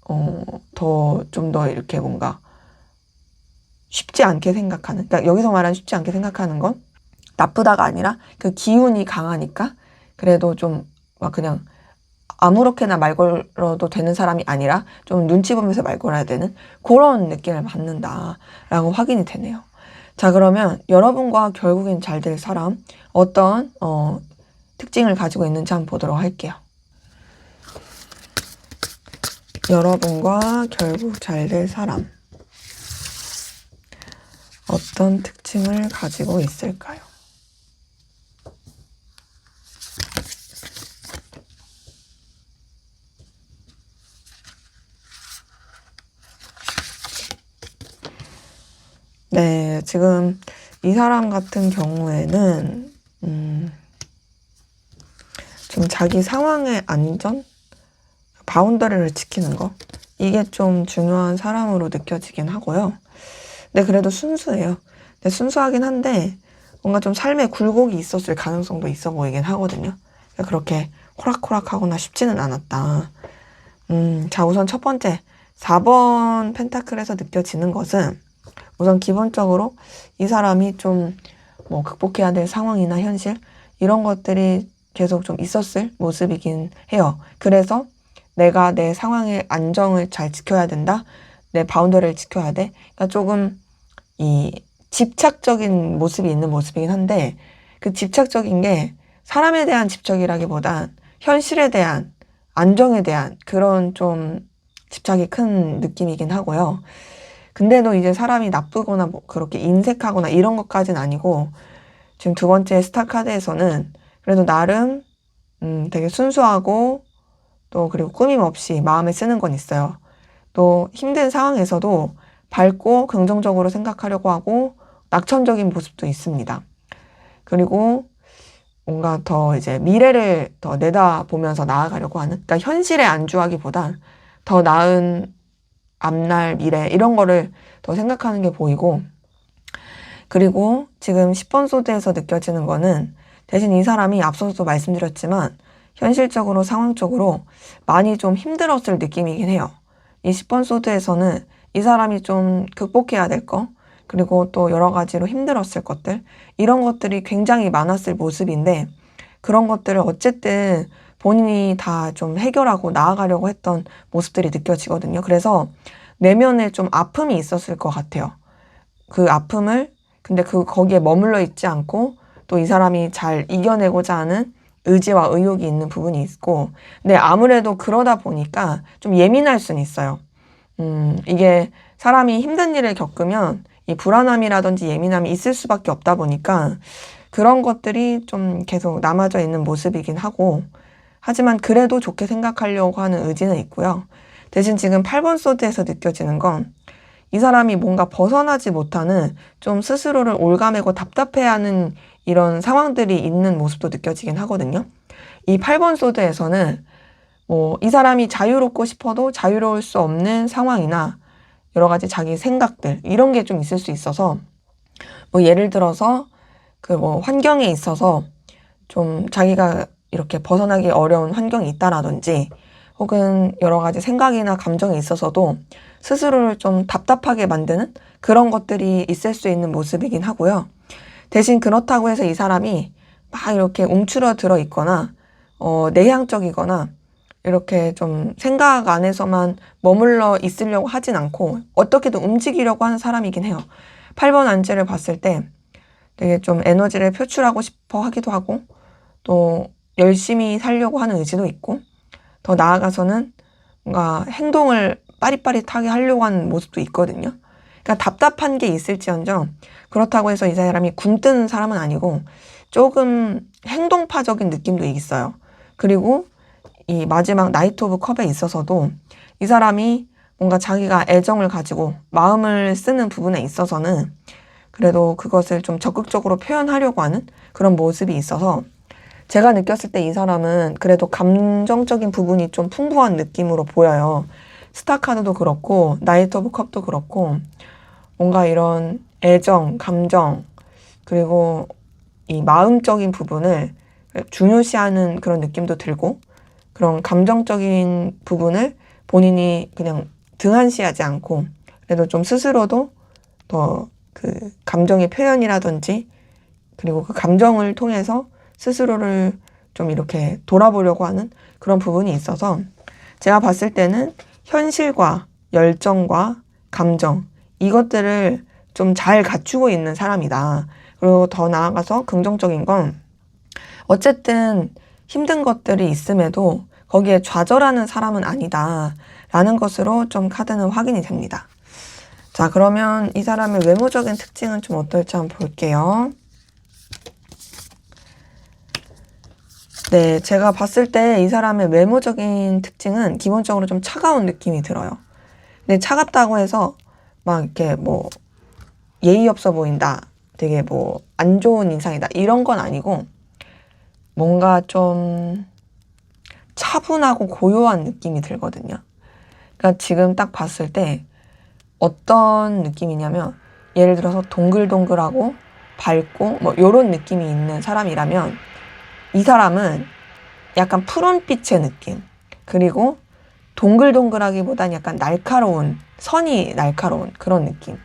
A: 좀 더 이렇게 뭔가 쉽지 않게 생각하는, 그러니까 여기서 말하는 쉽지 않게 생각하는 건 나쁘다가 아니라 그 기운이 강하니까 그래도 좀 막 그냥 아무렇게나 말 걸어도 되는 사람이 아니라 좀 눈치 보면서 말 걸어야 되는 그런 느낌을 받는다라고 확인이 되네요. 자, 그러면 여러분과 결국엔 잘 될 사람 어떤 특징을 가지고 있는지 한번 보도록 할게요. 여러분과 결국 잘 될 사람 어떤 특징을 가지고 있을까요? 네, 지금 이 사람 같은 경우에는 좀 자기 상황의 안전, 바운더리를 지키는 거, 이게 좀 중요한 사람으로 느껴지긴 하고요. 근데 그래도 순수해요. 근데 순수하긴 한데 뭔가 좀 삶에 굴곡이 있었을 가능성도 있어 보이긴 하거든요. 그렇게 호락호락하거나 쉽지는 않았다. 자, 우선 첫 번째 4번 펜타클에서 느껴지는 것은 우선 기본적으로 이 사람이 좀 뭐 극복해야 될 상황이나 현실 이런 것들이 계속 좀 있었을 모습이긴 해요. 그래서 내가 내 상황의 안정을 잘 지켜야 된다. 내 바운더리를 지켜야 돼. 그러니까 조금 이 집착적인 모습이 있는 모습이긴 한데 그 집착적인 게 사람에 대한 집착이라기보단 현실에 대한 안정에 대한 그런 좀 집착이 큰 느낌이긴 하고요. 근데도 이제 사람이 나쁘거나 뭐 그렇게 인색하거나 이런 것까지는 아니고 지금 두 번째 스타 카드에서는 그래도 나름 되게 순수하고 또 그리고 꾸밈 없이 마음에 쓰는 건 있어요. 또 힘든 상황에서도 밝고 긍정적으로 생각하려고 하고 낙천적인 모습도 있습니다. 그리고 뭔가 더 이제 미래를 더 내다보면서 나아가려고 하는, 그러니까 현실에 안주하기보단 더 나은 앞날 미래 이런 거를 더 생각하는 게 보이고, 그리고 지금 10번 소드에서 느껴지는 거는 대신 이 사람이 앞서서도 말씀드렸지만 현실적으로 상황적으로 많이 좀 힘들었을 느낌이긴 해요. 이 10번 소드에서는 이 사람이 좀 극복해야 될 거, 그리고 또 여러 가지로 힘들었을 것들, 이런 것들이 굉장히 많았을 모습인데 그런 것들을 어쨌든 본인이 다 좀 해결하고 나아가려고 했던 모습들이 느껴지거든요. 그래서 내면에 좀 아픔이 있었을 것 같아요. 그 아픔을 근데 거기에 머물러 있지 않고 또 이 사람이 잘 이겨내고자 하는 의지와 의욕이 있는 부분이 있고, 근데 아무래도 그러다 보니까 좀 예민할 수는 있어요. 이게 사람이 힘든 일을 겪으면 이 불안함이라든지 예민함이 있을 수밖에 없다 보니까 그런 것들이 좀 계속 남아져 있는 모습이긴 하고, 하지만 그래도 좋게 생각하려고 하는 의지는 있고요. 대신 지금 8번 소드에서 느껴지는 건 이 사람이 뭔가 벗어나지 못하는 좀 스스로를 올가매고 답답해하는 이런 상황들이 있는 모습도 느껴지긴 하거든요. 이 8번 소드에서는 뭐 이 사람이 자유롭고 싶어도 자유로울 수 없는 상황이나 여러 가지 자기 생각들 이런 게 좀 있을 수 있어서 뭐 예를 들어서 그 뭐 환경에 있어서 좀 자기가 이렇게 벗어나기 어려운 환경이 있다라든지 혹은 여러 가지 생각이나 감정에 있어서도 스스로를 좀 답답하게 만드는 그런 것들이 있을 수 있는 모습이긴 하고요. 대신 그렇다고 해서 이 사람이 막 이렇게 움츠러들어 있거나 내향적이거나 이렇게 좀 생각 안에서만 머물러 있으려고 하진 않고 어떻게든 움직이려고 하는 사람이긴 해요. 8번 안지를 봤을 때 되게 좀 에너지를 표출하고 싶어 하기도 하고 또 열심히 살려고 하는 의지도 있고 더 나아가서는 뭔가 행동을 빠릿빠릿하게 하려고 하는 모습도 있거든요. 그러니까 답답한 게 있을지언정 그렇다고 해서 이 사람이 굼뜨는 사람은 아니고 조금 행동파적인 느낌도 있어요. 그리고 이 마지막 나이트 오브 컵에 있어서도 이 사람이 뭔가 자기가 애정을 가지고 마음을 쓰는 부분에 있어서는 그래도 그것을 좀 적극적으로 표현하려고 하는 그런 모습이 있어서 제가 느꼈을 때 이 사람은 그래도 감정적인 부분이 좀 풍부한 느낌으로 보여요. 스타카드도 그렇고 나이트 오브 컵도 그렇고 뭔가 이런 애정, 감정 그리고 이 마음적인 부분을 중요시하는 그런 느낌도 들고 그런 감정적인 부분을 본인이 그냥 등한시하지 않고 그래도 좀 스스로도 더 그 감정의 표현이라든지 그리고 그 감정을 통해서 스스로를 좀 이렇게 돌아보려고 하는 그런 부분이 있어서 제가 봤을 때는 현실과 열정과 감정 이것들을 좀 잘 갖추고 있는 사람이다. 그리고 더 나아가서 긍정적인 건 어쨌든 힘든 것들이 있음에도 거기에 좌절하는 사람은 아니다. 라는 것으로 좀 카드는 확인이 됩니다. 자, 그러면 이 사람의 외모적인 특징은 좀 어떨지 한번 볼게요. 네, 제가 봤을 때 이 사람의 외모적인 특징은 기본적으로 좀 차가운 느낌이 들어요. 근데 차갑다고 해서 막 이렇게 뭐 예의 없어 보인다. 되게 뭐 안 좋은 인상이다. 이런 건 아니고 뭔가 좀 차분하고 고요한 느낌이 들거든요. 그러니까 지금 딱 봤을 때 어떤 느낌이냐면 예를 들어서 동글동글하고 밝고 뭐 이런 느낌이 있는 사람이라면 이 사람은 약간 푸른빛의 느낌 그리고 동글동글하기보단 약간 날카로운 선이 날카로운 그런 느낌.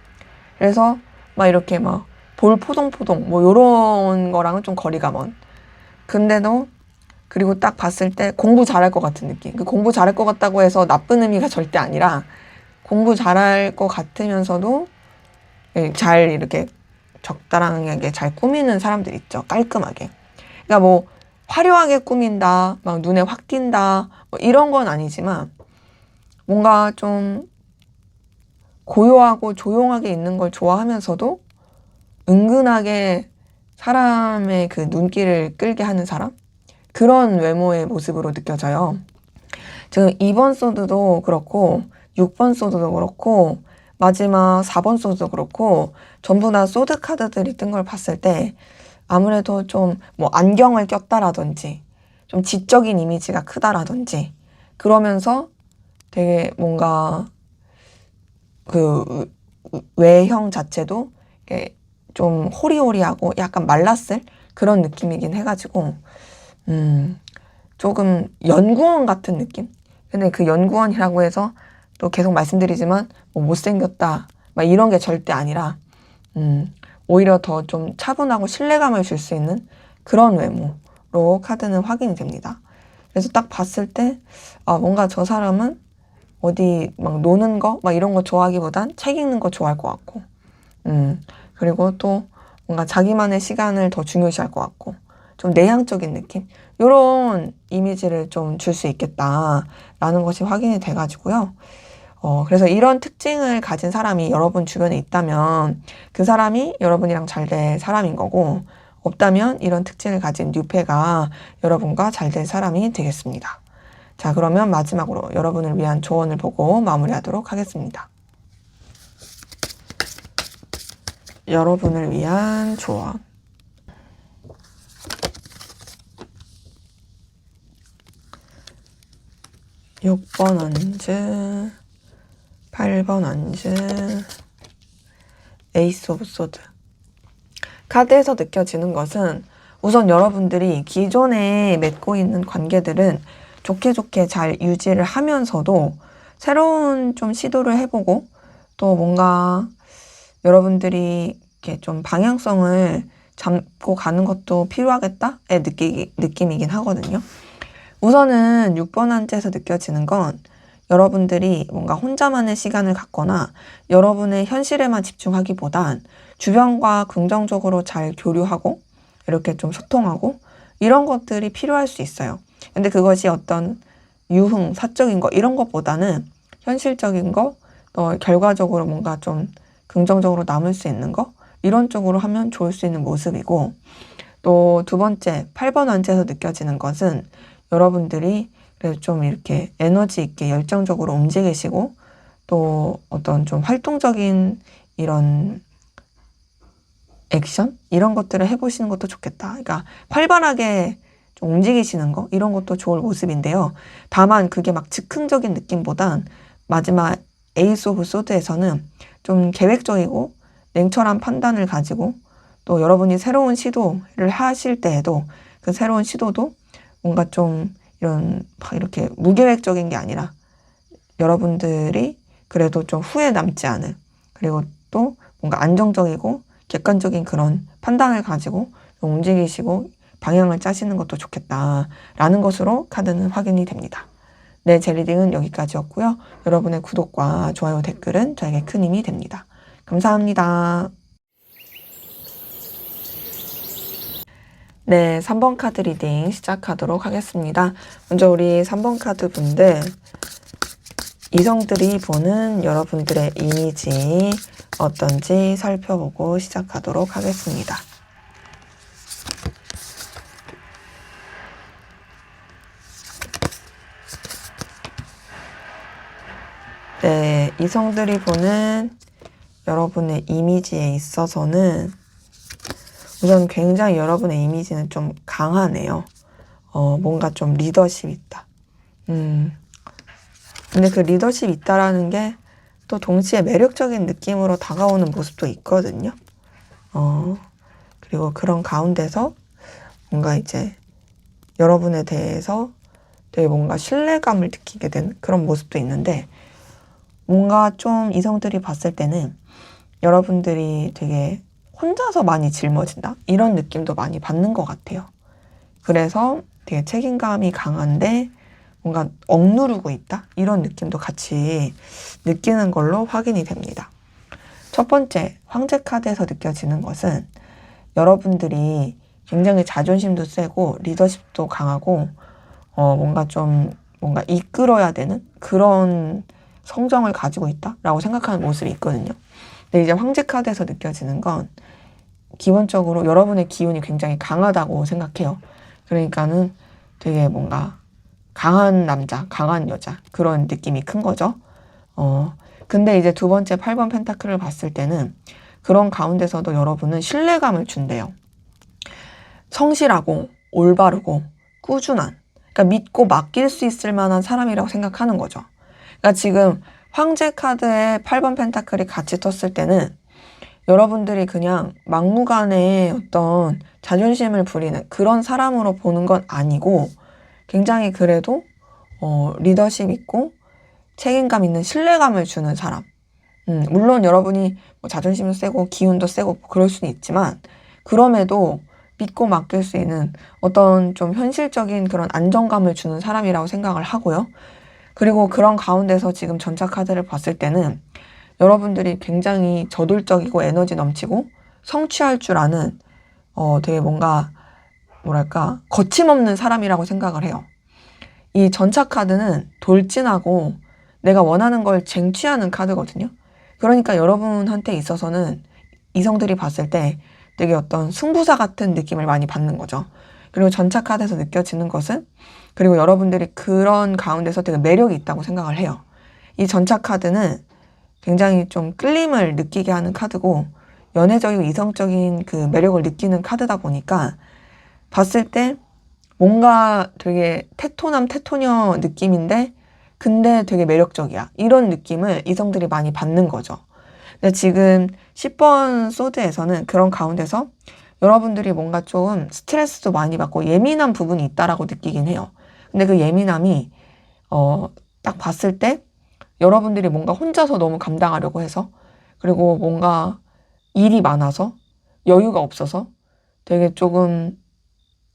A: 그래서 막 이렇게 막 볼 포동포동 뭐 요런 거랑은 좀 거리가 먼 근데도 그리고 딱 봤을 때 공부 잘할 것 같은 느낌. 그 공부 잘할 것 같다고 해서 나쁜 의미가 절대 아니라 공부 잘할 것 같으면서도 잘 이렇게 적당하게 잘 꾸미는 사람들 있죠. 깔끔하게. 그러니까 뭐 화려하게 꾸민다, 막 눈에 확 띈다, 뭐 이런 건 아니지만 뭔가 좀 고요하고 조용하게 있는 걸 좋아하면서도 은근하게 사람의 그 눈길을 끌게 하는 사람? 그런 외모의 모습으로 느껴져요. 지금 2번 소드도 그렇고 6번 소드도 그렇고 마지막 4번 소드도 그렇고 전부 다 소드 카드들이 뜬 걸 봤을 때 아무래도 좀 뭐 안경을 꼈다라든지 좀 지적인 이미지가 크다라든지 그러면서 되게 뭔가 그 외형 자체도 좀 호리호리하고 약간 말랐을 그런 느낌이긴 해가지고 조금 연구원 같은 느낌? 근데 그 연구원이라고 해서 또 계속 말씀드리지만 뭐 못생겼다 막 이런 게 절대 아니라 오히려 더 좀 차분하고 신뢰감을 줄 수 있는 그런 외모로 카드는 확인이 됩니다. 그래서 딱 봤을 때 뭔가 저 사람은 어디 막 노는 거 막 이런 거 좋아하기보단 책 읽는 거 좋아할 것 같고 그리고 또 뭔가 자기만의 시간을 더 중요시할 것 같고 좀 내향적인 느낌 이런 이미지를 좀 줄 수 있겠다라는 것이 확인이 돼가지고요. 그래서 이런 특징을 가진 사람이 여러분 주변에 있다면 그 사람이 여러분이랑 잘 될 사람인 거고 없다면 이런 특징을 가진 뉴페가 여러분과 잘 될 사람이 되겠습니다. 자, 그러면 마지막으로 여러분을 위한 조언을 보고 마무리하도록 하겠습니다. 여러분을 위한 조언. (6번) 안즈, 8번 안즈, 에이스 오브 소드. 카드에서 느껴지는 것은 우선 여러분들이 기존에 맺고 있는 관계들은 좋게 좋게 잘 유지를 하면서도 새로운 좀 시도를 해보고 또 뭔가 여러분들이 이렇게 좀 방향성을 잡고 가는 것도 필요하겠다의 느낌이긴 하거든요. 우선은 6번 한지에서 느껴지는 건 여러분들이 뭔가 혼자만의 시간을 갖거나 여러분의 현실에만 집중하기보단 주변과 긍정적으로 잘 교류하고 이렇게 좀 소통하고 이런 것들이 필요할 수 있어요. 근데 그것이 어떤 유흥, 사적인 거 이런 것보다는 현실적인 거, 또 결과적으로 뭔가 좀 긍정적으로 남을 수 있는 거 이런 쪽으로 하면 좋을 수 있는 모습이고, 또 두 번째 8번 원지에서 느껴지는 것은 여러분들이 그래도 좀 이렇게 에너지 있게 열정적으로 움직이시고 또 어떤 좀 활동적인 이런 액션? 이런 것들을 해보시는 것도 좋겠다. 그러니까 활발하게 좀 움직이시는 거 이런 것도 좋을 모습인데요. 다만 그게 막 즉흥적인 느낌보단 마지막 에이스 오브 소드에서는 좀 계획적이고 냉철한 판단을 가지고 또 여러분이 새로운 시도를 하실 때에도 그 새로운 시도도 뭔가 좀 이런 막 이렇게 무계획적인 게 아니라 여러분들이 그래도 좀 후회 남지 않은, 그리고 또 뭔가 안정적이고 객관적인 그런 판단을 가지고 움직이시고 방향을 짜시는 것도 좋겠다라는 것으로 카드는 확인이 됩니다. 네, 제 리딩은 여기까지였고요. 여러분의 구독과 좋아요, 댓글은 저에게 큰 힘이 됩니다. 감사합니다. 네, 3번 카드 리딩 시작하도록 하겠습니다. 먼저 우리 3번 카드 분들, 이성들이 보는 여러분들의 이미지 어떤지 살펴보고 시작하도록 하겠습니다. 네, 이성들이 보는 여러분의 이미지에 있어서는 우선 굉장히 여러분의 이미지는 좀 강하네요. 뭔가 좀 리더십 있다. 근데 그 리더십 있다라는 게 또 동시에 매력적인 느낌으로 다가오는 모습도 있거든요. 그리고 그런 가운데서 뭔가 이제 여러분에 대해서 되게 뭔가 신뢰감을 느끼게 된 그런 모습도 있는데, 뭔가 좀 이성들이 봤을 때는 여러분들이 되게 혼자서 많이 짊어진다? 이런 느낌도 많이 받는 것 같아요. 그래서 되게 책임감이 강한데 뭔가 억누르고 있다? 이런 느낌도 같이 느끼는 걸로 확인이 됩니다. 첫 번째, 황제 카드에서 느껴지는 것은 여러분들이 굉장히 자존심도 세고 리더십도 강하고 뭔가 이끌어야 되는 그런 성정을 가지고 있다라고 생각하는 모습이 있거든요. 근데 이제 황제 카드에서 느껴지는 건 기본적으로 여러분의 기운이 굉장히 강하다고 생각해요. 그러니까는 되게 뭔가 강한 남자, 강한 여자 그런 느낌이 큰 거죠. 근데 이제 두 번째 8번 펜타클을 봤을 때는 그런 가운데서도 여러분은 신뢰감을 준대요. 성실하고 올바르고 꾸준한, 그러니까 믿고 맡길 수 있을 만한 사람이라고 생각하는 거죠. 그러니까 지금 황제 카드에 8번 펜타클이 같이 떴을 때는 여러분들이 그냥 막무가내의 어떤 자존심을 부리는 그런 사람으로 보는 건 아니고 굉장히 그래도 리더십 있고 책임감 있는 신뢰감을 주는 사람. 물론 여러분이 뭐 자존심도 세고 기운도 세고 그럴 수는 있지만 그럼에도 믿고 맡길 수 있는 어떤 좀 현실적인 그런 안정감을 주는 사람이라고 생각을 하고요. 그리고 그런 가운데서 지금 전차 카드를 봤을 때는 여러분들이 굉장히 저돌적이고 에너지 넘치고 성취할 줄 아는 되게 뭔가 뭐랄까 거침없는 사람이라고 생각을 해요. 이 전차 카드는 돌진하고 내가 원하는 걸 쟁취하는 카드거든요. 그러니까 여러분한테 있어서는 이성들이 봤을 때 되게 어떤 승부사 같은 느낌을 많이 받는 거죠. 그리고 전차 카드에서 느껴지는 것은, 그리고 여러분들이 그런 가운데서 되게 매력이 있다고 생각을 해요. 이 전차 카드는 굉장히 좀 끌림을 느끼게 하는 카드고 연애적이고 이성적인 그 매력을 느끼는 카드다 보니까 봤을 때 뭔가 되게 테토남 테토녀 느낌인데 근데 되게 매력적이야. 이런 느낌을 이성들이 많이 받는 거죠. 근데 지금 10번 소드에서는 그런 가운데서 여러분들이 뭔가 좀 스트레스도 많이 받고 예민한 부분이 있다라고 느끼긴 해요. 근데 그 예민함이 딱 봤을 때 여러분들이 뭔가 혼자서 너무 감당하려고 해서, 그리고 뭔가 일이 많아서 여유가 없어서 되게 조금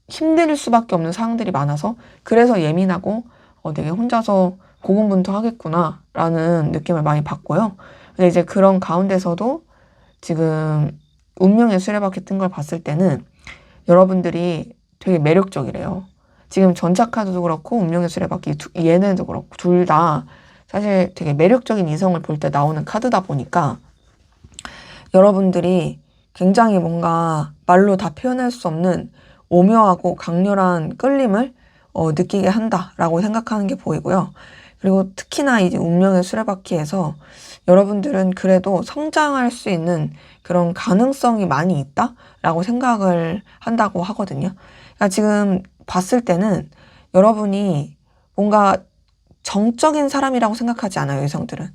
A: 힘들 수밖에 없는 상황들이 많아서 그래서 예민하고 되게 혼자서 고군분투하겠구나 라는 느낌을 많이 받고요. 근데 이제 그런 가운데서도 지금 운명의 수레바퀴 뜬 걸 봤을 때는 여러분들이 되게 매력적이래요. 지금 전차카드도 그렇고 운명의 수레바퀴 얘네도 그렇고 둘 다 사실 되게 매력적인 이성을 볼 때 나오는 카드다 보니까 여러분들이 굉장히 뭔가 말로 다 표현할 수 없는 오묘하고 강렬한 끌림을 느끼게 한다라고 생각하는 게 보이고요. 그리고 특히나 이제 운명의 수레바퀴에서 여러분들은 그래도 성장할 수 있는 그런 가능성이 많이 있다라고 생각을 한다고 하거든요. 그러니까 지금 봤을 때는 여러분이 뭔가 정적인 사람이라고 생각하지 않아요, 여성들은.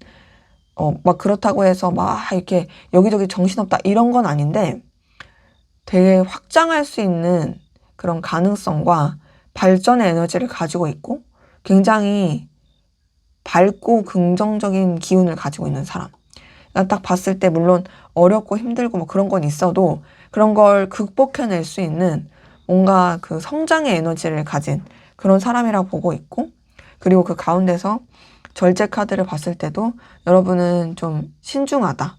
A: 막 그렇다고 해서 막 이렇게 여기저기 정신없다 이런 건 아닌데 되게 확장할 수 있는 그런 가능성과 발전의 에너지를 가지고 있고 굉장히 밝고 긍정적인 기운을 가지고 있는 사람. 딱 봤을 때 물론 어렵고 힘들고 뭐 그런 건 있어도 그런 걸 극복해낼 수 있는 뭔가 그 성장의 에너지를 가진 그런 사람이라고 보고 있고 그리고 그 가운데서 절제 카드를 봤을 때도 여러분은 좀 신중하다.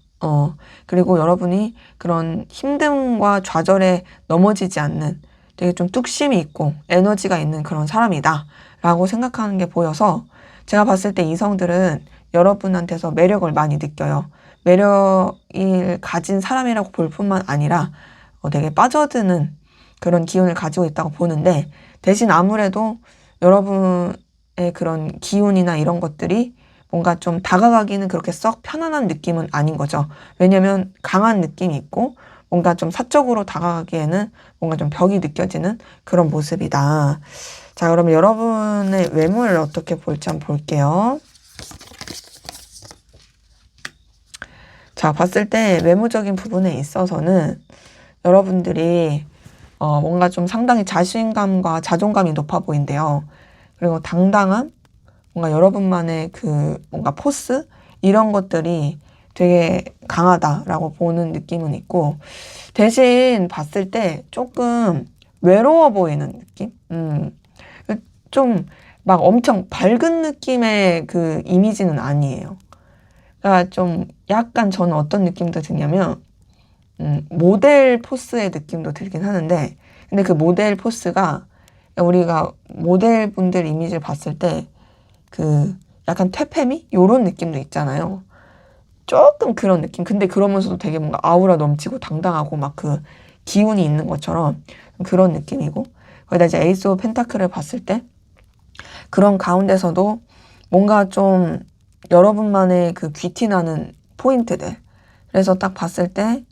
A: 그리고 여러분이 그런 힘듦과 좌절에 넘어지지 않는 되게 좀 뚝심이 있고 에너지가 있는 그런 사람이다. 라고 생각하는 게 보여서 제가 봤을 때 이성들은 여러분한테서 매력을 많이 느껴요. 매력을 가진 사람이라고 볼 뿐만 아니라 되게 빠져드는 그런 기운을 가지고 있다고 보는데 대신 아무래도 여러분의 그런 기운이나 이런 것들이 뭔가 좀 다가가기는 그렇게 썩 편안한 느낌은 아닌 거죠. 왜냐면 강한 느낌이 있고 뭔가 좀 사적으로 다가가기에는 뭔가 좀 벽이 느껴지는 그런 모습이다. 자, 그러면 여러분의 외모를 어떻게 볼지 한번 볼게요. 자, 봤을 때 외모적인 부분에 있어서는 여러분들이 뭔가 좀 상당히 자신감과 자존감이 높아 보인대요. 그리고 당당함, 뭔가 여러분만의 그 뭔가 포스 이런 것들이 되게 강하다라고 보는 느낌은 있고 대신 봤을 때 조금 외로워 보이는 느낌? 좀 막 엄청 밝은 느낌의 그 이미지는 아니에요. 그러니까 좀 약간 저는 어떤 느낌도 드냐면 모델 포스의 느낌도 들긴 하는데 근데 그 모델 포스가 우리가 모델분들 이미지를 봤을 때 그 약간 퇴폐미? 요런 느낌도 있잖아요. 조금 그런 느낌. 근데 그러면서도 되게 뭔가 아우라 넘치고 당당하고 막 그 기운이 있는 것처럼 그런 느낌이고 거기다 이제 에이스 오브 펜타클을 봤을 때 그런 가운데서도 뭔가 좀 여러분만의 그 귀티나는 포인트들. 그래서 딱 봤을 때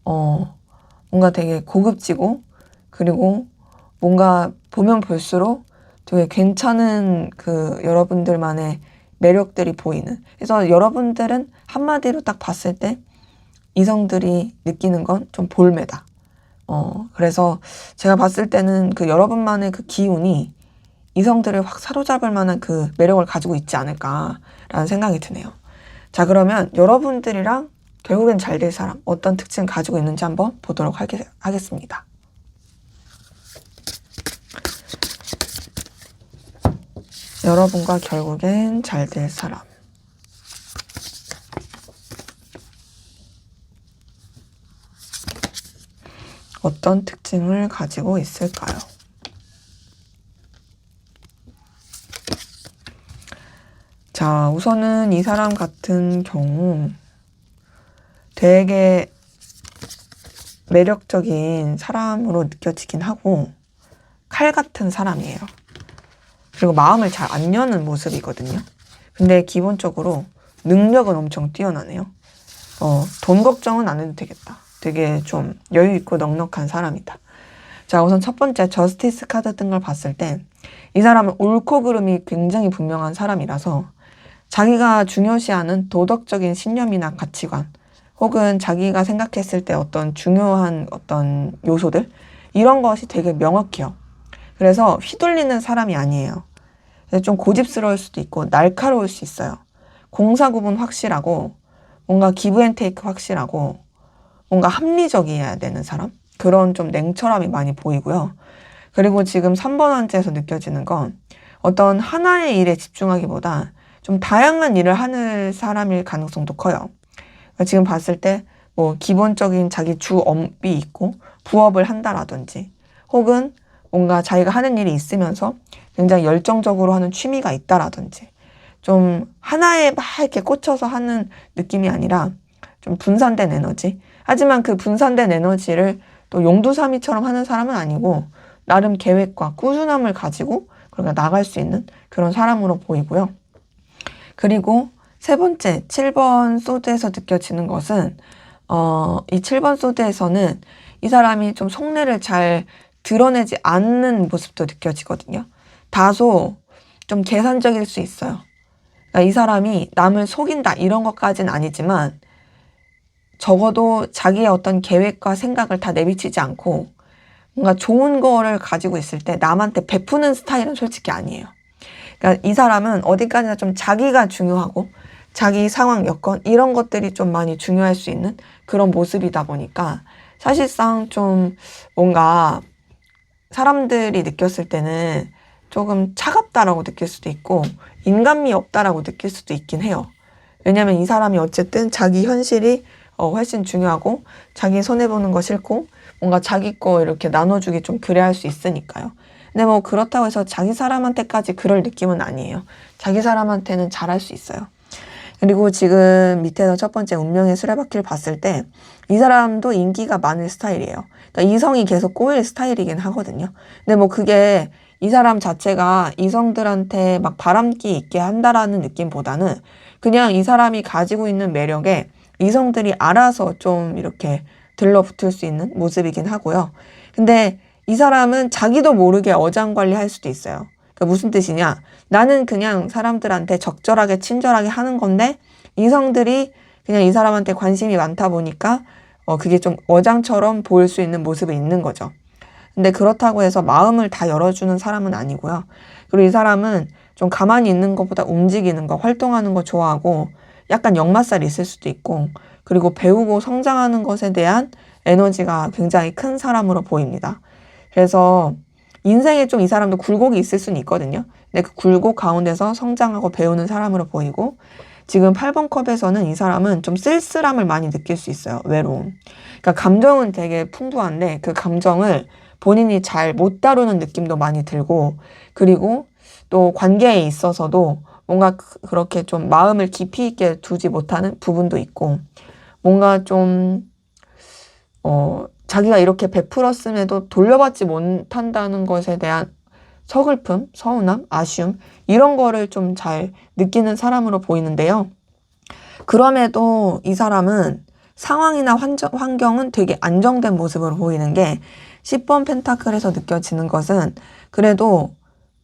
A: 뭔가 되게 고급지고 그리고 뭔가 보면 볼수록 되게 괜찮은 그 여러분들만의 매력들이 보이는. 그래서 여러분들은 한마디로 딱 봤을 때 이성들이 느끼는 건 좀 볼매다. 그래서 제가 봤을 때는 그 여러분만의 그 기운이 이성들을 확 사로잡을 만한 그 매력을 가지고 있지 않을까라는 생각이 드네요. 자, 그러면 여러분들이랑 결국엔 잘 될 사람 어떤 특징을 가지고 있는지 한번 보도록 하겠습니다. 여러분과 결국엔 잘 될 사람. 어떤 특징을 가지고 있을까요? 자, 우선은 이 사람 같은 경우 되게 매력적인 사람으로 느껴지긴 하고 칼 같은 사람이에요. 그리고 마음을 잘 안 여는 모습이거든요. 근데 기본적으로 능력은 엄청 뛰어나네요. 돈 걱정은 안 해도 되겠다. 되게 좀 여유 있고 넉넉한 사람이다. 자, 우선 첫 번째 저스티스 카드 뜬 걸 봤을 때 이 사람은 옳고 그름이 굉장히 분명한 사람이라서 자기가 중요시하는 도덕적인 신념이나 가치관 혹은 자기가 생각했을 때 어떤 중요한 어떤 요소들 이런 것이 되게 명확해요. 그래서 휘둘리는 사람이 아니에요. 좀 고집스러울 수도 있고 날카로울 수 있어요. 공사 구분 확실하고 뭔가 기브 앤 테이크 확실하고 뭔가 합리적이어야 되는 사람. 그런 좀 냉철함이 많이 보이고요. 그리고 지금 3번 환자에서 느껴지는 건 어떤 하나의 일에 집중하기보다 좀 다양한 일을 하는 사람일 가능성도 커요. 그러니까 지금 봤을 때 뭐 기본적인 자기 주 업이 있고 부업을 한다라든지 혹은 뭔가 자기가 하는 일이 있으면서 굉장히 열정적으로 하는 취미가 있다라든지 좀 하나에 막 이렇게 꽂혀서 하는 느낌이 아니라 좀 분산된 에너지. 하지만 그 분산된 에너지를 또 용두사미처럼 하는 사람은 아니고 나름 계획과 꾸준함을 가지고 그러니까 나갈 수 있는 그런 사람으로 보이고요. 그리고 세 번째, 7번 소드에서 느껴지는 것은 이 7번 소드에서는 이 사람이 좀 속내를 잘 드러내지 않는 모습도 느껴지거든요. 다소 좀 계산적일 수 있어요. 그러니까 이 사람이 남을 속인다 이런 것까지는 아니지만 적어도 자기의 어떤 계획과 생각을 다 내비치지 않고 뭔가 좋은 거를 가지고 있을 때 남한테 베푸는 스타일은 솔직히 아니에요. 그러니까 이 사람은 어디까지나 좀 자기가 중요하고 자기 상황, 여건 이런 것들이 좀 많이 중요할 수 있는 그런 모습이다 보니까 사실상 좀 뭔가 사람들이 느꼈을 때는 조금 차갑다라고 느낄 수도 있고 인간미 없다라고 느낄 수도 있긴 해요. 왜냐면 이 사람이 어쨌든 자기 현실이 훨씬 중요하고 자기 손해보는 거 싫고 뭔가 자기 거 이렇게 나눠주기 좀 그래 할 수 있으니까요. 근데 뭐 그렇다고 해서 자기 사람한테까지 그럴 느낌은 아니에요. 자기 사람한테는 잘할 수 있어요. 그리고 지금 밑에서 첫 번째 운명의 수레바퀴를 봤을 때 이 사람도 인기가 많은 스타일이에요. 그러니까 이성이 계속 꼬일 스타일이긴 하거든요. 근데 뭐 그게 이 사람 자체가 이성들한테 막 바람기 있게 한다라는 느낌보다는 그냥 이 사람이 가지고 있는 매력에 이성들이 알아서 좀 이렇게 들러붙을 수 있는 모습이긴 하고요. 근데 이 사람은 자기도 모르게 어장관리할 수도 있어요. 그러니까 무슨 뜻이냐? 나는 그냥 사람들한테 적절하게 친절하게 하는 건데 이성들이 그냥 이 사람한테 관심이 많다 보니까 그게 좀 어장처럼 보일 수 있는 모습이 있는 거죠. 근데 그렇다고 해서 마음을 다 열어주는 사람은 아니고요. 그리고 이 사람은 좀 가만히 있는 것보다 움직이는 거, 활동하는 거 좋아하고 약간 역마살이 있을 수도 있고 그리고 배우고 성장하는 것에 대한 에너지가 굉장히 큰 사람으로 보입니다. 그래서 인생에 좀 이 사람도 굴곡이 있을 수는 있거든요. 근데 그 굴곡 가운데서 성장하고 배우는 사람으로 보이고 지금 8번 컵에서는 이 사람은 좀 쓸쓸함을 많이 느낄 수 있어요. 외로움. 그러니까 감정은 되게 풍부한데 그 감정을 본인이 잘 못 다루는 느낌도 많이 들고 그리고 또 관계에 있어서도 뭔가 그렇게 좀 마음을 깊이 있게 두지 못하는 부분도 있고 뭔가 좀 자기가 이렇게 베풀었음에도 돌려받지 못한다는 것에 대한 서글픔, 서운함, 아쉬움 이런 거를 좀 잘 느끼는 사람으로 보이는데요. 그럼에도 이 사람은 상황이나 환경은 되게 안정된 모습으로 보이는 게 10번 펜타클에서 느껴지는 것은 그래도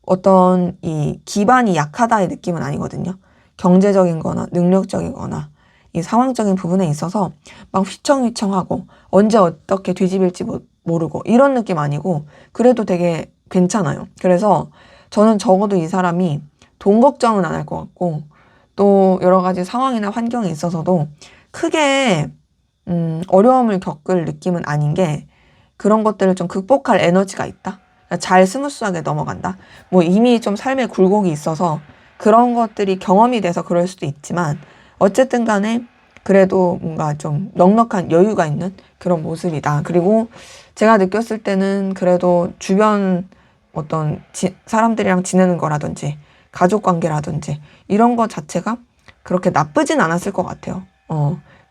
A: 어떤 이 기반이 약하다의 느낌은 아니거든요. 경제적인 거나 능력적인 거나 이 상황적인 부분에 있어서 막 휘청휘청하고 언제 어떻게 뒤집일지 모르고 이런 느낌 아니고 그래도 되게 괜찮아요. 그래서 저는 적어도 이 사람이 돈 걱정은 안 할 것 같고 또 여러 가지 상황이나 환경에 있어서도 크게 어려움을 겪을 느낌은 아닌 게 그런 것들을 좀 극복할 에너지가 있다. 잘 스무스하게 넘어간다. 뭐 이미 좀 삶의 굴곡이 있어서 그런 것들이 경험이 돼서 그럴 수도 있지만 어쨌든 간에 그래도 뭔가 좀 넉넉한 여유가 있는 그런 모습이다. 그리고 제가 느꼈을 때는 그래도 주변 어떤 사람들이랑 지내는 거라든지 가족 관계라든지 이런 거 자체가 그렇게 나쁘진 않았을 것 같아요.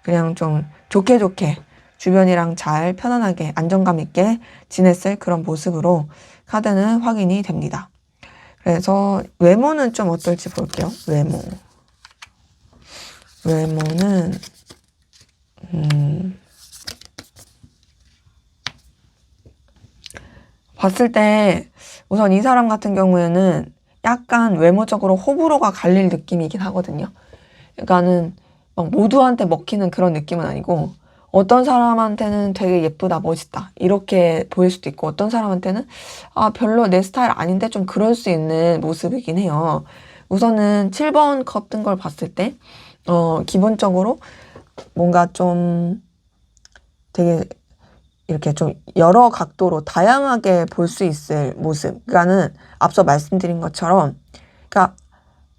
A: 그냥 좀 좋게 좋게 주변이랑 잘 편안하게 안정감 있게 지냈을 그런 모습으로 카드는 확인이 됩니다. 그래서 외모는 좀 어떨지 볼게요. 외모는 봤을 때 우선 이 사람 같은 경우에는 약간 외모적으로 호불호가 갈릴 느낌이긴 하거든요. 그러니까는 막 모두한테 먹히는 그런 느낌은 아니고 어떤 사람한테는 되게 예쁘다, 멋있다 이렇게 보일 수도 있고 어떤 사람한테는 별로 내 스타일 아닌데 좀 그럴 수 있는 모습이긴 해요. 우선은 7번 컵 뜬 걸 봤을 때 기본적으로 뭔가 좀 되게 이렇게 좀 여러 각도로 다양하게 볼 수 있을 모습. 그러니까는 앞서 말씀드린 것처럼, 그러니까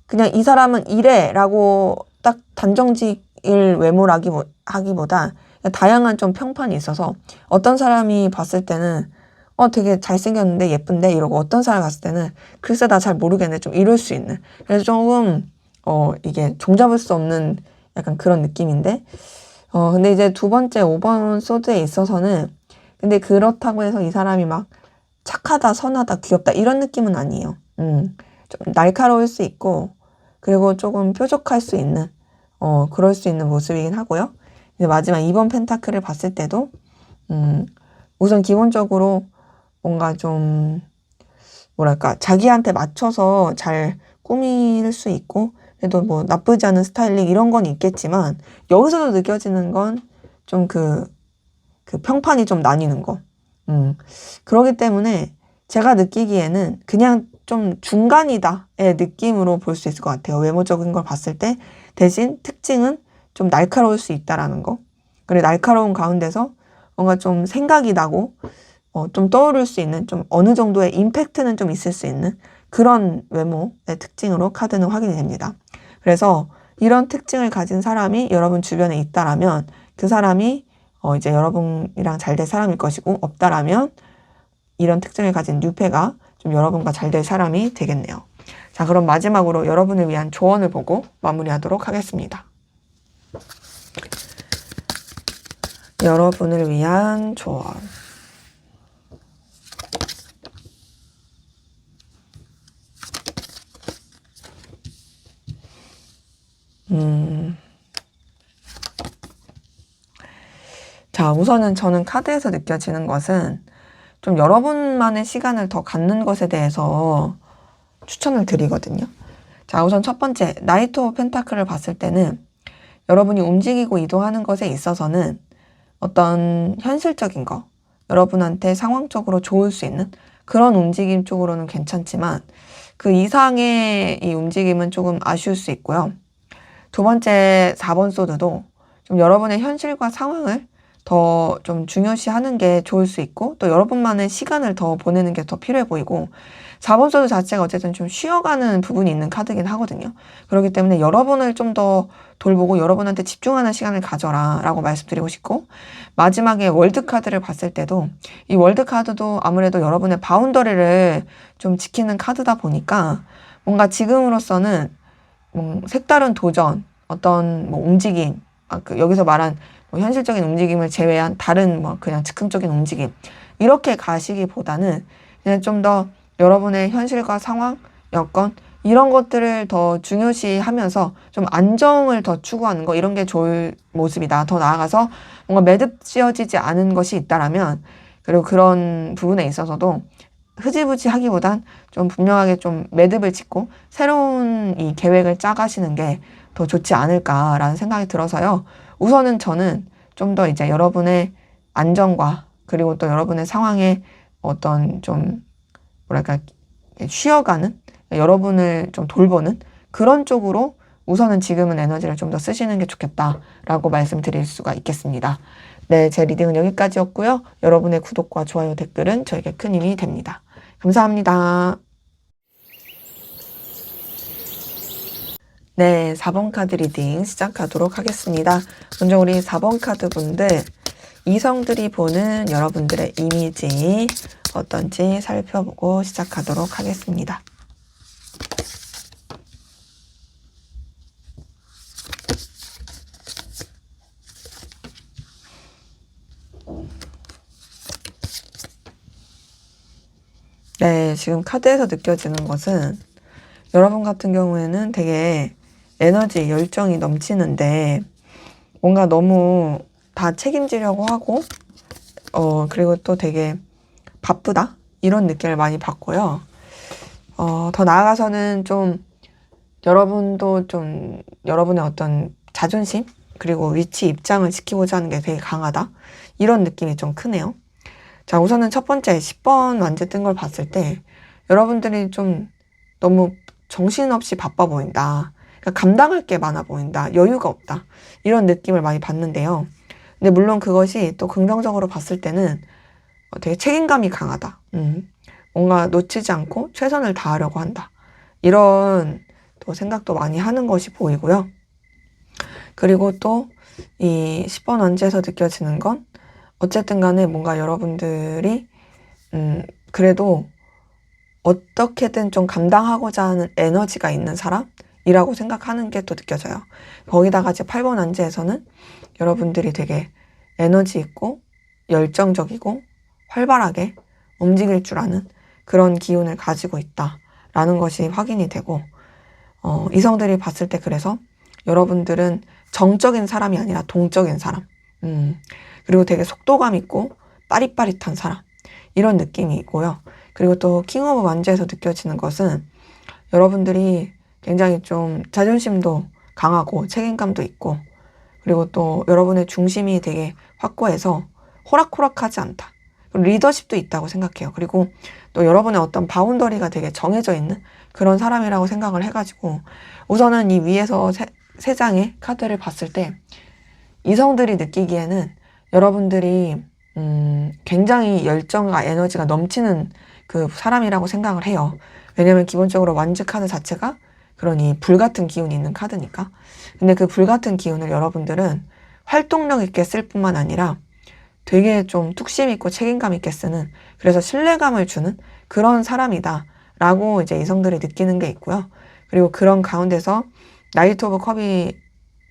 A: 그냥 이 사람은 이래라고 딱 단정지을 외모라기보다 다양한 좀 평판이 있어서 어떤 사람이 봤을 때는 되게 잘생겼는데 예쁜데 이러고 어떤 사람 봤을 때는 글쎄 나 잘 모르겠네 좀 이럴 수 있는. 그래서 조금 이게 종잡을 수 없는 약간 그런 느낌인데 근데 이제 두 번째 5번 소드에 있어서는 근데 그렇다고 해서 이 사람이 막 착하다, 선하다, 귀엽다 이런 느낌은 아니에요. 좀 날카로울 수 있고 그리고 조금 뾰족할 수 있는 그럴 수 있는 모습이긴 하고요. 이제 마지막 2번 펜타클을 봤을 때도 우선 기본적으로 뭔가 좀 뭐랄까 자기한테 맞춰서 잘 꾸밀 수 있고 그래도 뭐 나쁘지 않은 스타일링 이런 건 있겠지만 여기서도 느껴지는 건 좀 그 평판이 좀 나뉘는 거. 그러기 때문에 제가 느끼기에는 그냥 좀 중간이다의 느낌으로 볼 수 있을 것 같아요. 외모적인 걸 봤을 때 대신 특징은 좀 날카로울 수 있다라는 거. 그리고 날카로운 가운데서 뭔가 좀 생각이 나고 좀 떠오를 수 있는 좀 어느 정도의 임팩트는 좀 있을 수 있는 그런 외모의 특징으로 카드는 확인이 됩니다. 그래서 이런 특징을 가진 사람이 여러분 주변에 있다라면 그 사람이 이제 여러분이랑 잘 될 사람일 것이고 없다라면 이런 특징을 가진 뉴페가 좀 여러분과 잘 될 사람이 되겠네요. 자, 그럼 마지막으로 여러분을 위한 조언을 보고 마무리하도록 하겠습니다. 여러분을 위한 조언. 자, 우선은 저는 카드에서 느껴지는 것은 좀 여러분만의 시간을 더 갖는 것에 대해서 추천을 드리거든요. 자, 우선 첫 번째, 나이트 오브 펜타클을 봤을 때는 여러분이 움직이고 이동하는 것에 있어서는 어떤 현실적인 거, 여러분한테 상황적으로 좋을 수 있는 그런 움직임 쪽으로는 괜찮지만 그 이상의 이 움직임은 조금 아쉬울 수 있고요. 두 번째 4번 소드도 좀 여러분의 현실과 상황을 더 좀 중요시하는 게 좋을 수 있고 또 여러분만의 시간을 더 보내는 게 더 필요해 보이고 4번 소드 자체가 어쨌든 좀 쉬어가는 부분이 있는 카드긴 하거든요. 그렇기 때문에 여러분을 좀 더 돌보고 여러분한테 집중하는 시간을 가져라 라고 말씀드리고 싶고 마지막에 월드 카드를 봤을 때도 이 월드 카드도 아무래도 여러분의 바운더리를 좀 지키는 카드다 보니까 뭔가 지금으로서는 색다른 도전, 어떤 뭐 움직임, 여기서 말한 뭐 현실적인 움직임을 제외한 다른 뭐 그냥 즉흥적인 움직임 이렇게 가시기보다는 그냥 좀 더 여러분의 현실과 상황, 여건 이런 것들을 더 중요시하면서 좀 안정을 더 추구하는 거 이런 게 좋을 모습이다. 더 나아가서 뭔가 매듭지어지지 않은 것이 있다라면 그리고 그런 부분에 있어서도 흐지부지 하기보단 좀 분명하게 좀 매듭을 짓고 새로운 이 계획을 짜가시는 게 더 좋지 않을까라는 생각이 들어서요. 우선은 저는 좀 더 이제 여러분의 안정과 그리고 또 여러분의 상황에 어떤 좀 뭐랄까 쉬어가는 여러분을 좀 돌보는 그런 쪽으로 우선은 지금은 에너지를 좀 더 쓰시는 게 좋겠다라고 말씀드릴 수가 있겠습니다. 네, 제 리딩은 여기까지였고요. 여러분의 구독과 좋아요, 댓글은 저에게 큰 힘이 됩니다. 감사합니다. 네, 4번 카드 리딩 시작하도록 하겠습니다. 먼저 우리 4번 카드 분들, 이성들이 보는 여러분들의 이미지 어떤지 살펴보고 시작하도록 하겠습니다. 네, 지금 카드에서 느껴지는 것은 여러분 같은 경우에는 되게 에너지, 열정이 넘치는데 뭔가 너무 다 책임지려고 하고 그리고 또 되게 바쁘다 이런 느낌을 많이 받고요. 더 나아가서는 좀 여러분도 좀 여러분의 어떤 자존심 그리고 위치 입장을 지키고자 하는 게 되게 강하다 이런 느낌이 좀 크네요. 자, 우선은 첫 번째 10번 완제 뜬 걸 봤을 때 여러분들이 좀 너무 정신없이 바빠 보인다. 그러니까 감당할 게 많아 보인다. 여유가 없다. 이런 느낌을 많이 받는데요. 근데 물론 그것이 또 긍정적으로 봤을 때는 되게 책임감이 강하다. 뭔가 놓치지 않고 최선을 다하려고 한다. 이런 또 생각도 많이 하는 것이 보이고요. 그리고 또 이 10번 원지에서 느껴지는 건 어쨌든 간에 뭔가 여러분들이 그래도 어떻게든 좀 감당하고자 하는 에너지가 있는 사람이라고 생각하는 게 또 느껴져요. 거기다가 이제 8번 원지에서는 여러분들이 되게 에너지 있고 열정적이고 활발하게 움직일 줄 아는 그런 기운을 가지고 있다라는 것이 확인이 되고 이성들이 봤을 때 그래서 여러분들은 정적인 사람이 아니라 동적인 사람 그리고 되게 속도감 있고 빠릿빠릿한 사람 이런 느낌이 있고요. 그리고 또 킹 오브 완즈에서 느껴지는 것은 여러분들이 굉장히 좀 자존심도 강하고 책임감도 있고 그리고 또 여러분의 중심이 되게 확고해서 호락호락하지 않다. 리더십도 있다고 생각해요. 그리고 또 여러분의 어떤 바운더리가 되게 정해져 있는 그런 사람이라고 생각을 해가지고 우선은 이 위에서 세 장의 카드를 봤을 때 이성들이 느끼기에는 여러분들이 굉장히 열정과 에너지가 넘치는 그 사람이라고 생각을 해요. 왜냐면 기본적으로 완즈 카드 자체가 그런 이 불같은 기운이 있는 카드니까. 근데 그 불같은 기운을 여러분들은 활동력 있게 쓸 뿐만 아니라 되게 좀 뚝심 있고 책임감 있게 쓰는 그래서 신뢰감을 주는 그런 사람이다 라고 이제 이성들이 느끼는 게 있고요. 그리고 그런 가운데서 나이트 오브 컵이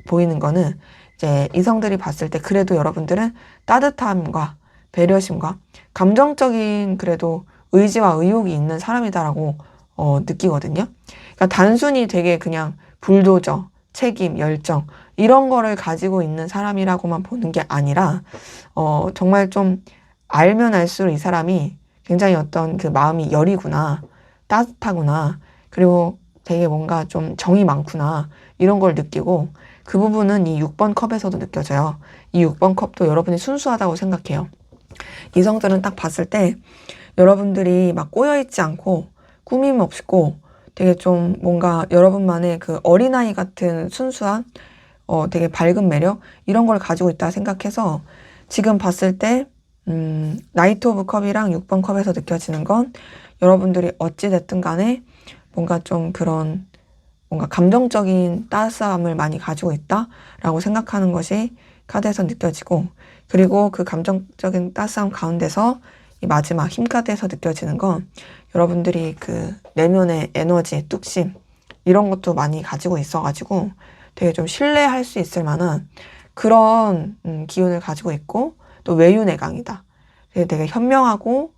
A: 보이는 거는 이제 이성들이 봤을 때 그래도 여러분들은 따뜻함과 배려심과 감정적인 그래도 의지와 의욕이 있는 사람이다라고 느끼거든요. 그러니까 단순히 되게 그냥 불도저, 책임, 열정 이런 거를 가지고 있는 사람이라고만 보는 게 아니라 정말 좀 알면 알수록 이 사람이 굉장히 어떤 그 마음이 여리구나, 따뜻하구나, 그리고 되게 뭔가 좀 정이 많구나 이런 걸 느끼고 그 부분은 이 6번 컵에서도 느껴져요. 이 6번 컵도 여러분이 순수하다고 생각해요. 이성들은 딱 봤을 때 여러분들이 막 꼬여있지 않고 꾸밈 없고 되게 좀 뭔가 여러분만의 그 어린아이 같은 순수한 되게 밝은 매력 이런 걸 가지고 있다 생각해서 지금 봤을 때 나이트 오브 컵이랑 6번 컵에서 느껴지는 건 여러분들이 어찌됐든 간에 뭔가 좀 그런 뭔가 감정적인 따스함을 많이 가지고 있다라고 생각하는 것이 카드에서 느껴지고 그리고 그 감정적인 따스함 가운데서 이 마지막 힘 카드에서 느껴지는 건 여러분들이 그 내면의 에너지, 뚝심 이런 것도 많이 가지고 있어가지고 되게 좀 신뢰할 수 있을 만한 그런 기운을 가지고 있고 또 외유내강이다. 되게 현명하고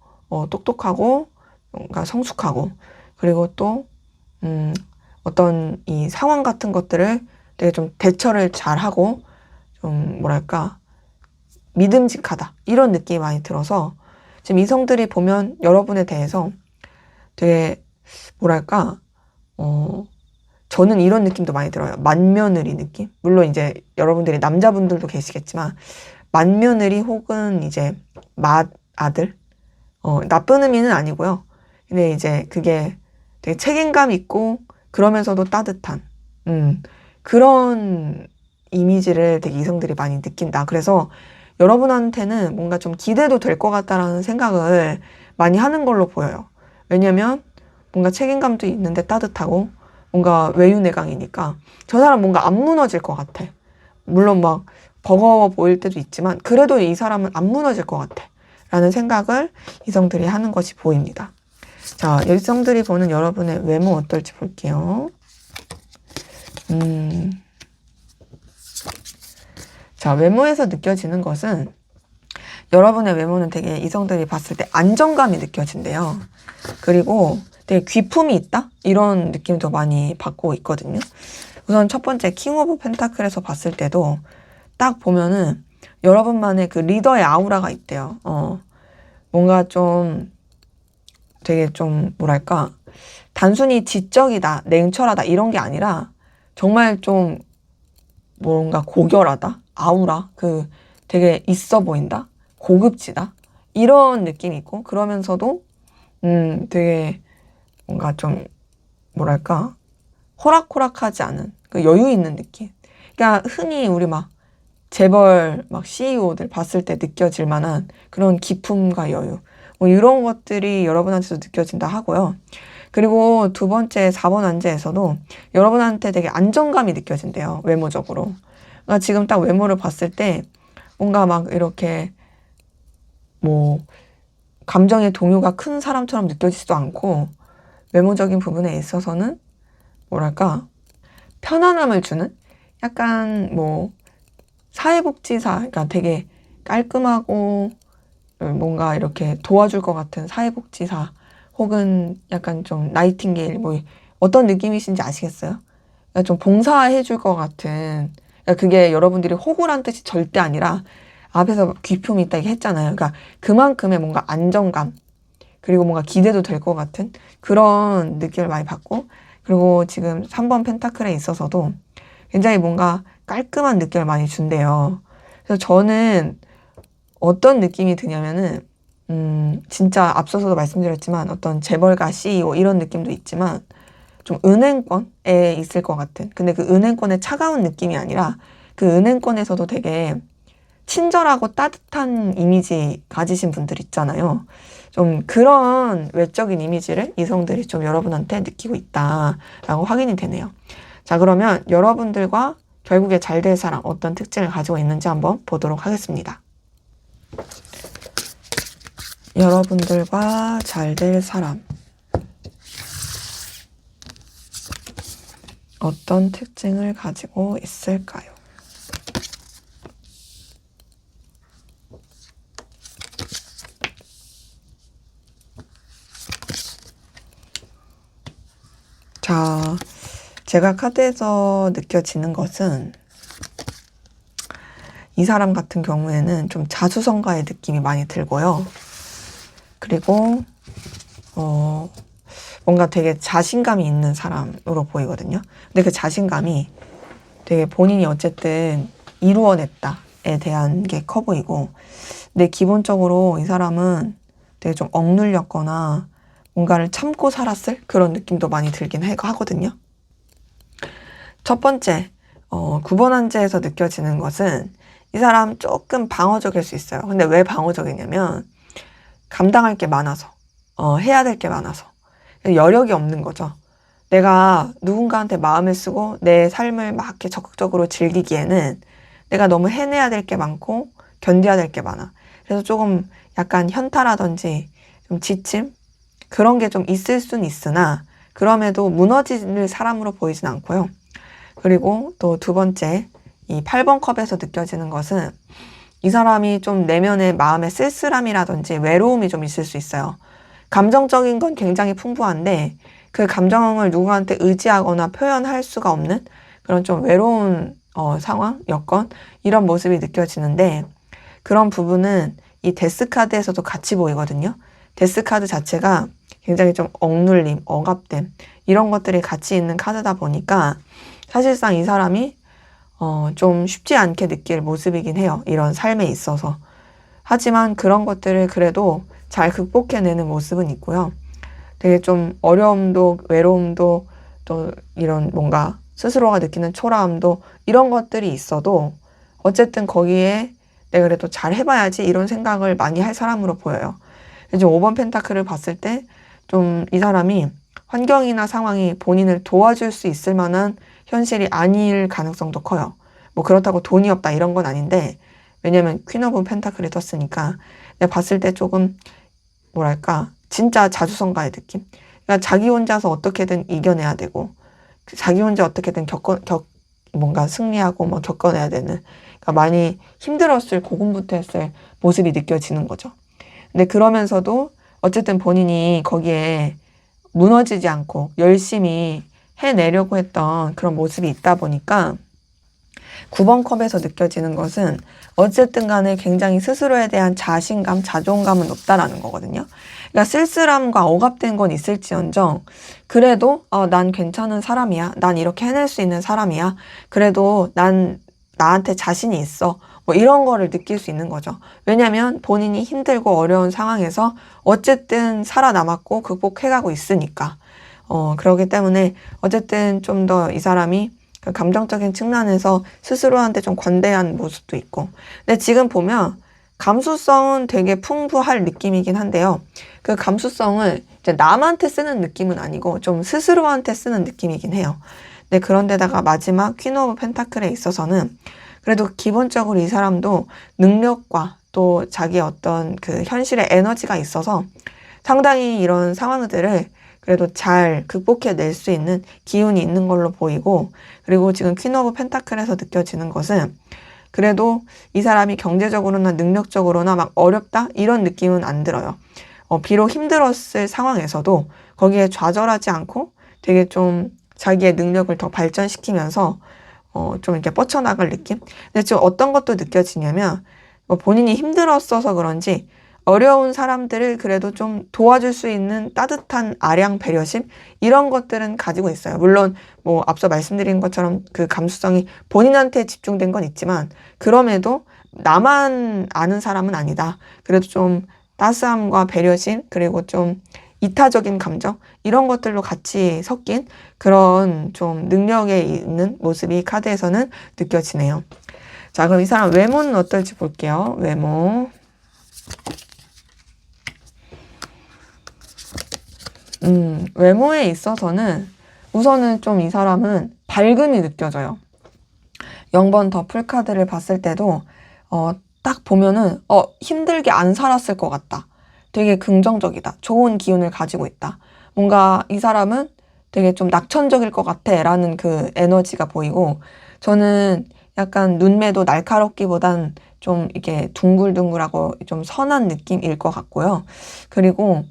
A: 똑똑하고 뭔가 성숙하고 그리고 또 어떤 이 상황 같은 것들을 되게 좀 대처를 잘하고 좀 뭐랄까 믿음직하다 이런 느낌이 많이 들어서 지금 이성들이 보면 여러분에 대해서 되게 뭐랄까 저는 이런 느낌도 많이 들어요. 맏며느리 느낌? 물론 이제 여러분들이 남자분들도 계시겠지만 맏며느리 혹은 이제 맏아들 나쁜 의미는 아니고요. 근데 이제 그게 되게 책임감 있고 그러면서도 따뜻한 그런 이미지를 되게 이성들이 많이 느낀다. 그래서 여러분한테는 뭔가 좀 기대도 될 것 같다라는 생각을 많이 하는 걸로 보여요. 왜냐면 뭔가 책임감도 있는데 따뜻하고 뭔가 외유내강이니까 저 사람 뭔가 안 무너질 것 같아. 물론 막 버거워 보일 때도 있지만 그래도 이 사람은 안 무너질 것 같아. 라는 생각을 이성들이 하는 것이 보입니다. 자, 이성들이 보는 여러분의 외모 어떨지 볼게요. 자, 외모에서 느껴지는 것은 여러분의 외모는 되게 이성들이 봤을 때 안정감이 느껴진대요. 그리고 되게 귀품이 있다? 이런 느낌도 많이 받고 있거든요. 우선 첫 번째 킹 오브 펜타클에서 봤을 때도 딱 보면은 여러분만의 그 리더의 아우라가 있대요. 뭔가 좀 되게 좀 뭐랄까 단순히 지적이다, 냉철하다 이런 게 아니라 정말 좀 뭔가 고결하다, 아우라, 그 되게 있어 보인다, 고급지다 이런 느낌이 있고 그러면서도 되게 뭔가 좀 뭐랄까 호락호락하지 않은 그 여유 있는 느낌. 그러니까 흔히 우리 막 재벌 막 CEO들 봤을 때 느껴질 만한 그런 기품과 여유. 뭐 이런 것들이 여러분한테도 느껴진다 하고요. 그리고 두 번째 4번 안제에서도 여러분한테 되게 안정감이 느껴진대요. 외모적으로. 그러니까 지금 딱 외모를 봤을 때 뭔가 막 이렇게 뭐 감정의 동요가 큰 사람처럼 느껴지지도 않고 외모적인 부분에 있어서는 뭐랄까 편안함을 주는 약간 뭐 사회복지사, 그러니까 되게 깔끔하고 뭔가 이렇게 도와줄 것 같은 사회복지사 혹은 약간 좀 나이팅게일 뭐 어떤 느낌이신지 아시겠어요? 그러니까 좀 봉사해 줄 것 같은, 그러니까 그게 여러분들이 호구란 뜻이 절대 아니라 앞에서 귀품이 있다 했잖아요. 그러니까 그만큼의 뭔가 안정감 그리고 뭔가 기대도 될 것 같은 그런 느낌을 많이 받고, 그리고 지금 3번 펜타클에 있어서도 굉장히 뭔가 깔끔한 느낌을 많이 준대요. 그래서 저는 어떤 느낌이 드냐면은 진짜 앞서서도 말씀드렸지만 어떤 재벌가 CEO 이런 느낌도 있지만 좀 은행권에 있을 것 같은, 근데 그 은행권의 차가운 느낌이 아니라 그 은행권에서도 되게 친절하고 따뜻한 이미지 가지신 분들 있잖아요. 좀 그런 외적인 이미지를 이성들이 좀 여러분한테 느끼고 있다라고 확인이 되네요. 자, 그러면 여러분들과 결국에 잘 될 사람 어떤 특징을 가지고 있는지 한번 보도록 하겠습니다. 여러분들과 잘 될 사람 어떤 특징을 가지고 있을까요? 자, 제가 카드에서 느껴지는 것은 이 사람 같은 경우에는 좀 자수성가의 느낌이 많이 들고요. 그리고 뭔가 되게 자신감이 있는 사람으로 보이거든요. 근데 그 자신감이 되게 본인이 어쨌든 이루어냈다에 대한 게 커 보이고, 근데 기본적으로 이 사람은 되게 좀 억눌렸거나 뭔가를 참고 살았을 그런 느낌도 많이 들긴 하거든요. 첫 번째, 9번 한제에서 느껴지는 것은 이 사람 조금 방어적일 수 있어요. 근데 왜 방어적이냐면 감당할 게 많아서, 해야 될 게 많아서 여력이 없는 거죠. 내가 누군가한테 마음을 쓰고 내 삶을 막 이렇게 적극적으로 즐기기에는 내가 너무 해내야 될 게 많고 견뎌야 될 게 많아. 그래서 조금 약간 현타라든지 좀 지침? 그런 게 좀 있을 순 있으나 그럼에도 무너질 사람으로 보이진 않고요. 그리고 또 두 번째, 이 8번 컵에서 느껴지는 것은 이 사람이 좀 내면의 마음의 쓸쓸함이라든지 외로움이 좀 있을 수 있어요. 감정적인 건 굉장히 풍부한데 그 감정을 누구한테 의지하거나 표현할 수가 없는 그런 좀 외로운 상황, 여건 이런 모습이 느껴지는데, 그런 부분은 이 데스카드에서도 같이 보이거든요. 데스카드 자체가 굉장히 좀 억눌림, 억압됨 이런 것들이 같이 있는 카드다 보니까 사실상 이 사람이 좀 쉽지 않게 느낄 모습이긴 해요. 이런 삶에 있어서. 하지만 그런 것들을 그래도 잘 극복해내는 모습은 있고요. 되게 좀 어려움도 외로움도 또 이런 뭔가 스스로가 느끼는 초라함도 이런 것들이 있어도 어쨌든 거기에 내가 그래도 잘 해봐야지 이런 생각을 많이 할 사람으로 보여요. 이제 5번 펜타클을 봤을 때 좀 이 사람이 환경이나 상황이 본인을 도와줄 수 있을 만한 현실이 아닐 가능성도 커요. 뭐 그렇다고 돈이 없다 이런 건 아닌데, 왜냐면 퀸 오브 펜타클이 떴으니까 내가 봤을 때 조금 뭐랄까 진짜 자수성가의 느낌. 그러니까 자기 혼자서 어떻게든 이겨내야 되고 자기 혼자 어떻게든 뭔가 승리하고 뭐 겪어내야 되는, 그러니까 많이 힘들었을 고군분투했을 모습이 느껴지는 거죠. 근데 그러면서도 어쨌든 본인이 거기에 무너지지 않고 열심히 해내려고 했던 그런 모습이 있다 보니까 9번 컵에서 느껴지는 것은 어쨌든 간에 굉장히 스스로에 대한 자신감, 자존감은 높다라는 거거든요. 그러니까 쓸쓸함과 억압된 건 있을지언정 그래도 난 괜찮은 사람이야. 난 이렇게 해낼 수 있는 사람이야. 그래도 난 나한테 자신이 있어. 뭐 이런 거를 느낄 수 있는 거죠. 왜냐면 본인이 힘들고 어려운 상황에서 어쨌든 살아남았고 극복해가고 있으니까. 그렇기 때문에 어쨌든 좀 더 이 사람이 그 감정적인 측면에서 스스로한테 좀 관대한 모습도 있고. 근데 지금 보면 감수성은 되게 풍부할 느낌이긴 한데요. 그 감수성을 이제 남한테 쓰는 느낌은 아니고 좀 스스로한테 쓰는 느낌이긴 해요. 네, 그런데다가 마지막 퀸 오브 펜타클에 있어서는 그래도 기본적으로 이 사람도 능력과 또 자기 어떤 그 현실의 에너지가 있어서 상당히 이런 상황들을 그래도 잘 극복해낼 수 있는 기운이 있는 걸로 보이고, 그리고 지금 퀸 오브 펜타클에서 느껴지는 것은 그래도 이 사람이 경제적으로나 능력적으로나 막 어렵다 이런 느낌은 안 들어요. 비록 힘들었을 상황에서도 거기에 좌절하지 않고 되게 좀 자기의 능력을 더 발전시키면서 좀 이렇게 뻗쳐나갈 느낌? 근데 지금 어떤 것도 느껴지냐면 본인이 힘들었어서 그런지 어려운 사람들을 그래도 좀 도와줄 수 있는 따뜻한 아량 배려심 이런 것들은 가지고 있어요. 물론 뭐 앞서 말씀드린 것처럼 그 감수성이 본인한테 집중된 건 있지만 그럼에도 나만 아는 사람은 아니다. 그래도 좀 따스함과 배려심 그리고 좀 이타적인 감정 이런 것들로 같이 섞인 그런 좀 능력에 있는 모습이 카드에서는 느껴지네요. 자, 그럼 이 사람 외모는 어떨지 볼게요. 외모. 외모에 있어서는 우선은 좀 이 사람은 밝음이 느껴져요. 0번 더풀 카드를 봤을 때도 딱 보면은 힘들게 안 살았을 것 같다. 되게 긍정적이다. 좋은 기운을 가지고 있다. 뭔가 이 사람은 되게 좀 낙천적일 것 같아 라는 그 에너지가 보이고, 저는 약간 눈매도 날카롭기보단 좀 이게 둥글둥글하고 좀 선한 느낌일 것 같고요. 그리고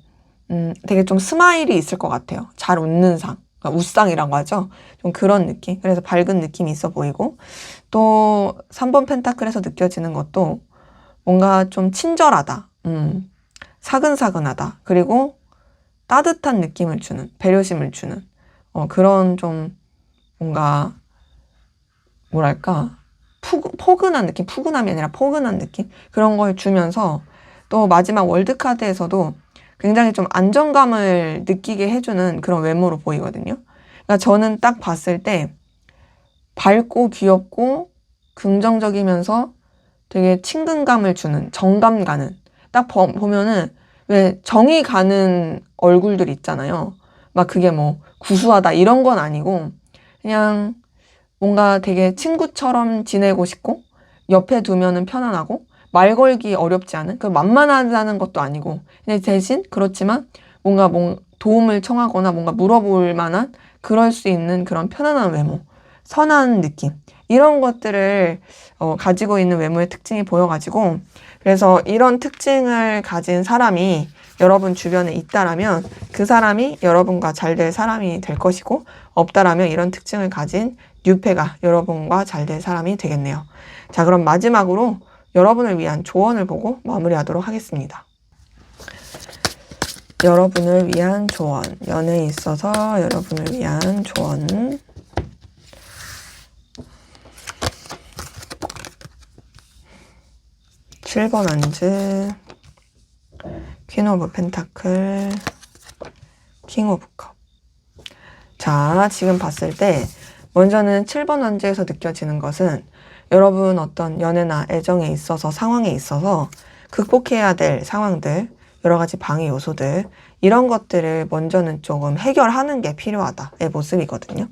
A: 되게 좀 스마일이 있을 것 같아요. 잘 웃는 상. 그러니까 웃상이라고 하죠. 좀 그런 느낌. 그래서 밝은 느낌이 있어 보이고, 또 3번 펜타클에서 느껴지는 것도 뭔가 좀 친절하다. 사근사근하다. 그리고 따뜻한 느낌을 주는, 배려심을 주는 그런 좀 뭔가 뭐랄까 포근한 느낌, 푸근함이 아니라 포근한 느낌 그런 걸 주면서, 또 마지막 월드카드에서도 굉장히 좀 안정감을 느끼게 해주는 그런 외모로 보이거든요. 그러니까 저는 딱 봤을 때 밝고 귀엽고 긍정적이면서 되게 친근감을 주는, 정감 가는, 딱 보면은 왜 정이 가는 얼굴들 있잖아요. 막 그게 뭐 구수하다 이런 건 아니고 그냥 뭔가 되게 친구처럼 지내고 싶고 옆에 두면은 편안하고 말 걸기 어렵지 않은, 그 만만하다는 것도 아니고 근데 대신 그렇지만 뭔가 도움을 청하거나 뭔가 물어볼 만한 그럴 수 있는 그런 편안한 외모, 선한 느낌 이런 것들을 가지고 있는 외모의 특징이 보여가지고, 그래서 이런 특징을 가진 사람이 여러분 주변에 있다라면 그 사람이 여러분과 잘 될 사람이 될 것이고, 없다라면 이런 특징을 가진 뉴페가 여러분과 잘 될 사람이 되겠네요. 자, 그럼 마지막으로 여러분을 위한 조언을 보고 마무리하도록 하겠습니다. 여러분을 위한 조언, 연애에 있어서 여러분을 위한 조언. (7번) 안즈, 퀸 오브 펜타클, 킹 오브 컵. 자, 지금 봤을 때 먼저는 7번 안즈에서 느껴지는 것은 여러분 어떤 연애나 애정에 있어서, 상황에 있어서 극복해야 될 상황들, 여러 가지 방해 요소들 이런 것들을 먼저는 조금 해결하는 게 필요하다의 모습이거든요.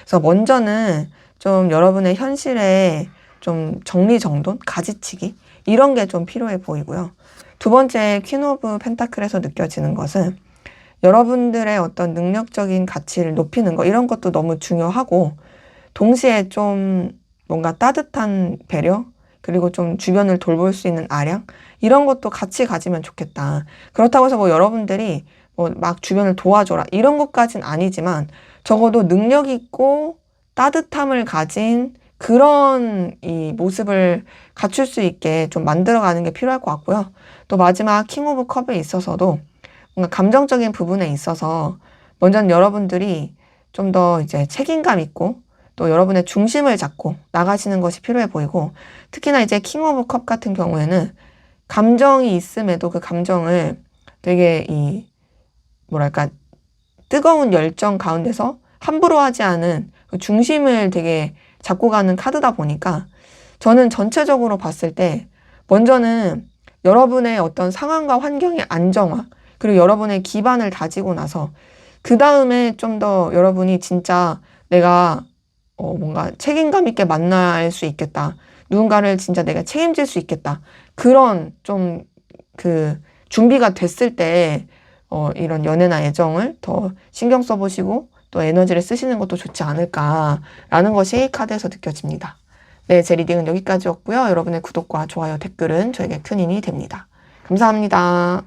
A: 그래서 먼저는 좀 여러분의 현실에 좀 정리정돈, 가지치기 이런 게 좀 필요해 보이고요. 두 번째 퀸 오브 펜타클에서 느껴지는 것은 여러분들의 어떤 능력적인 가치를 높이는 거 이런 것도 너무 중요하고, 동시에 좀 뭔가 따뜻한 배려 그리고 좀 주변을 돌볼 수 있는 아량 이런 것도 같이 가지면 좋겠다. 그렇다고 해서 뭐 여러분들이 뭐 막 주변을 도와줘라 이런 것까진 아니지만 적어도 능력 있고 따뜻함을 가진 그런 이 모습을 갖출 수 있게 좀 만들어가는 게 필요할 것 같고요. 또 마지막 킹 오브 컵에 있어서도 뭔가 감정적인 부분에 있어서 먼저는 여러분들이 좀 더 이제 책임감 있고 또 여러분의 중심을 잡고 나가시는 것이 필요해 보이고, 특히나 이제 킹 오브 컵 같은 경우에는 감정이 있음에도 그 감정을 되게 뭐랄까 뜨거운 열정 가운데서 함부로 하지 않은 중심을 되게 잡고 가는 카드다 보니까 저는 전체적으로 봤을 때 먼저는 여러분의 어떤 상황과 환경의 안정화, 그리고 여러분의 기반을 다지고 나서 그 다음에 좀 더 여러분이 진짜 내가 뭔가 책임감 있게 만날 수 있겠다. 누군가를 진짜 내가 책임질 수 있겠다. 그런 좀 그 준비가 됐을 때 이런 연애나 애정을 더 신경 써보시고 또 에너지를 쓰시는 것도 좋지 않을까라는 것이 카드에서 느껴집니다. 네, 제 리딩은 여기까지였고요. 여러분의 구독과 좋아요, 댓글은 저에게 큰 힘이 됩니다. 감사합니다.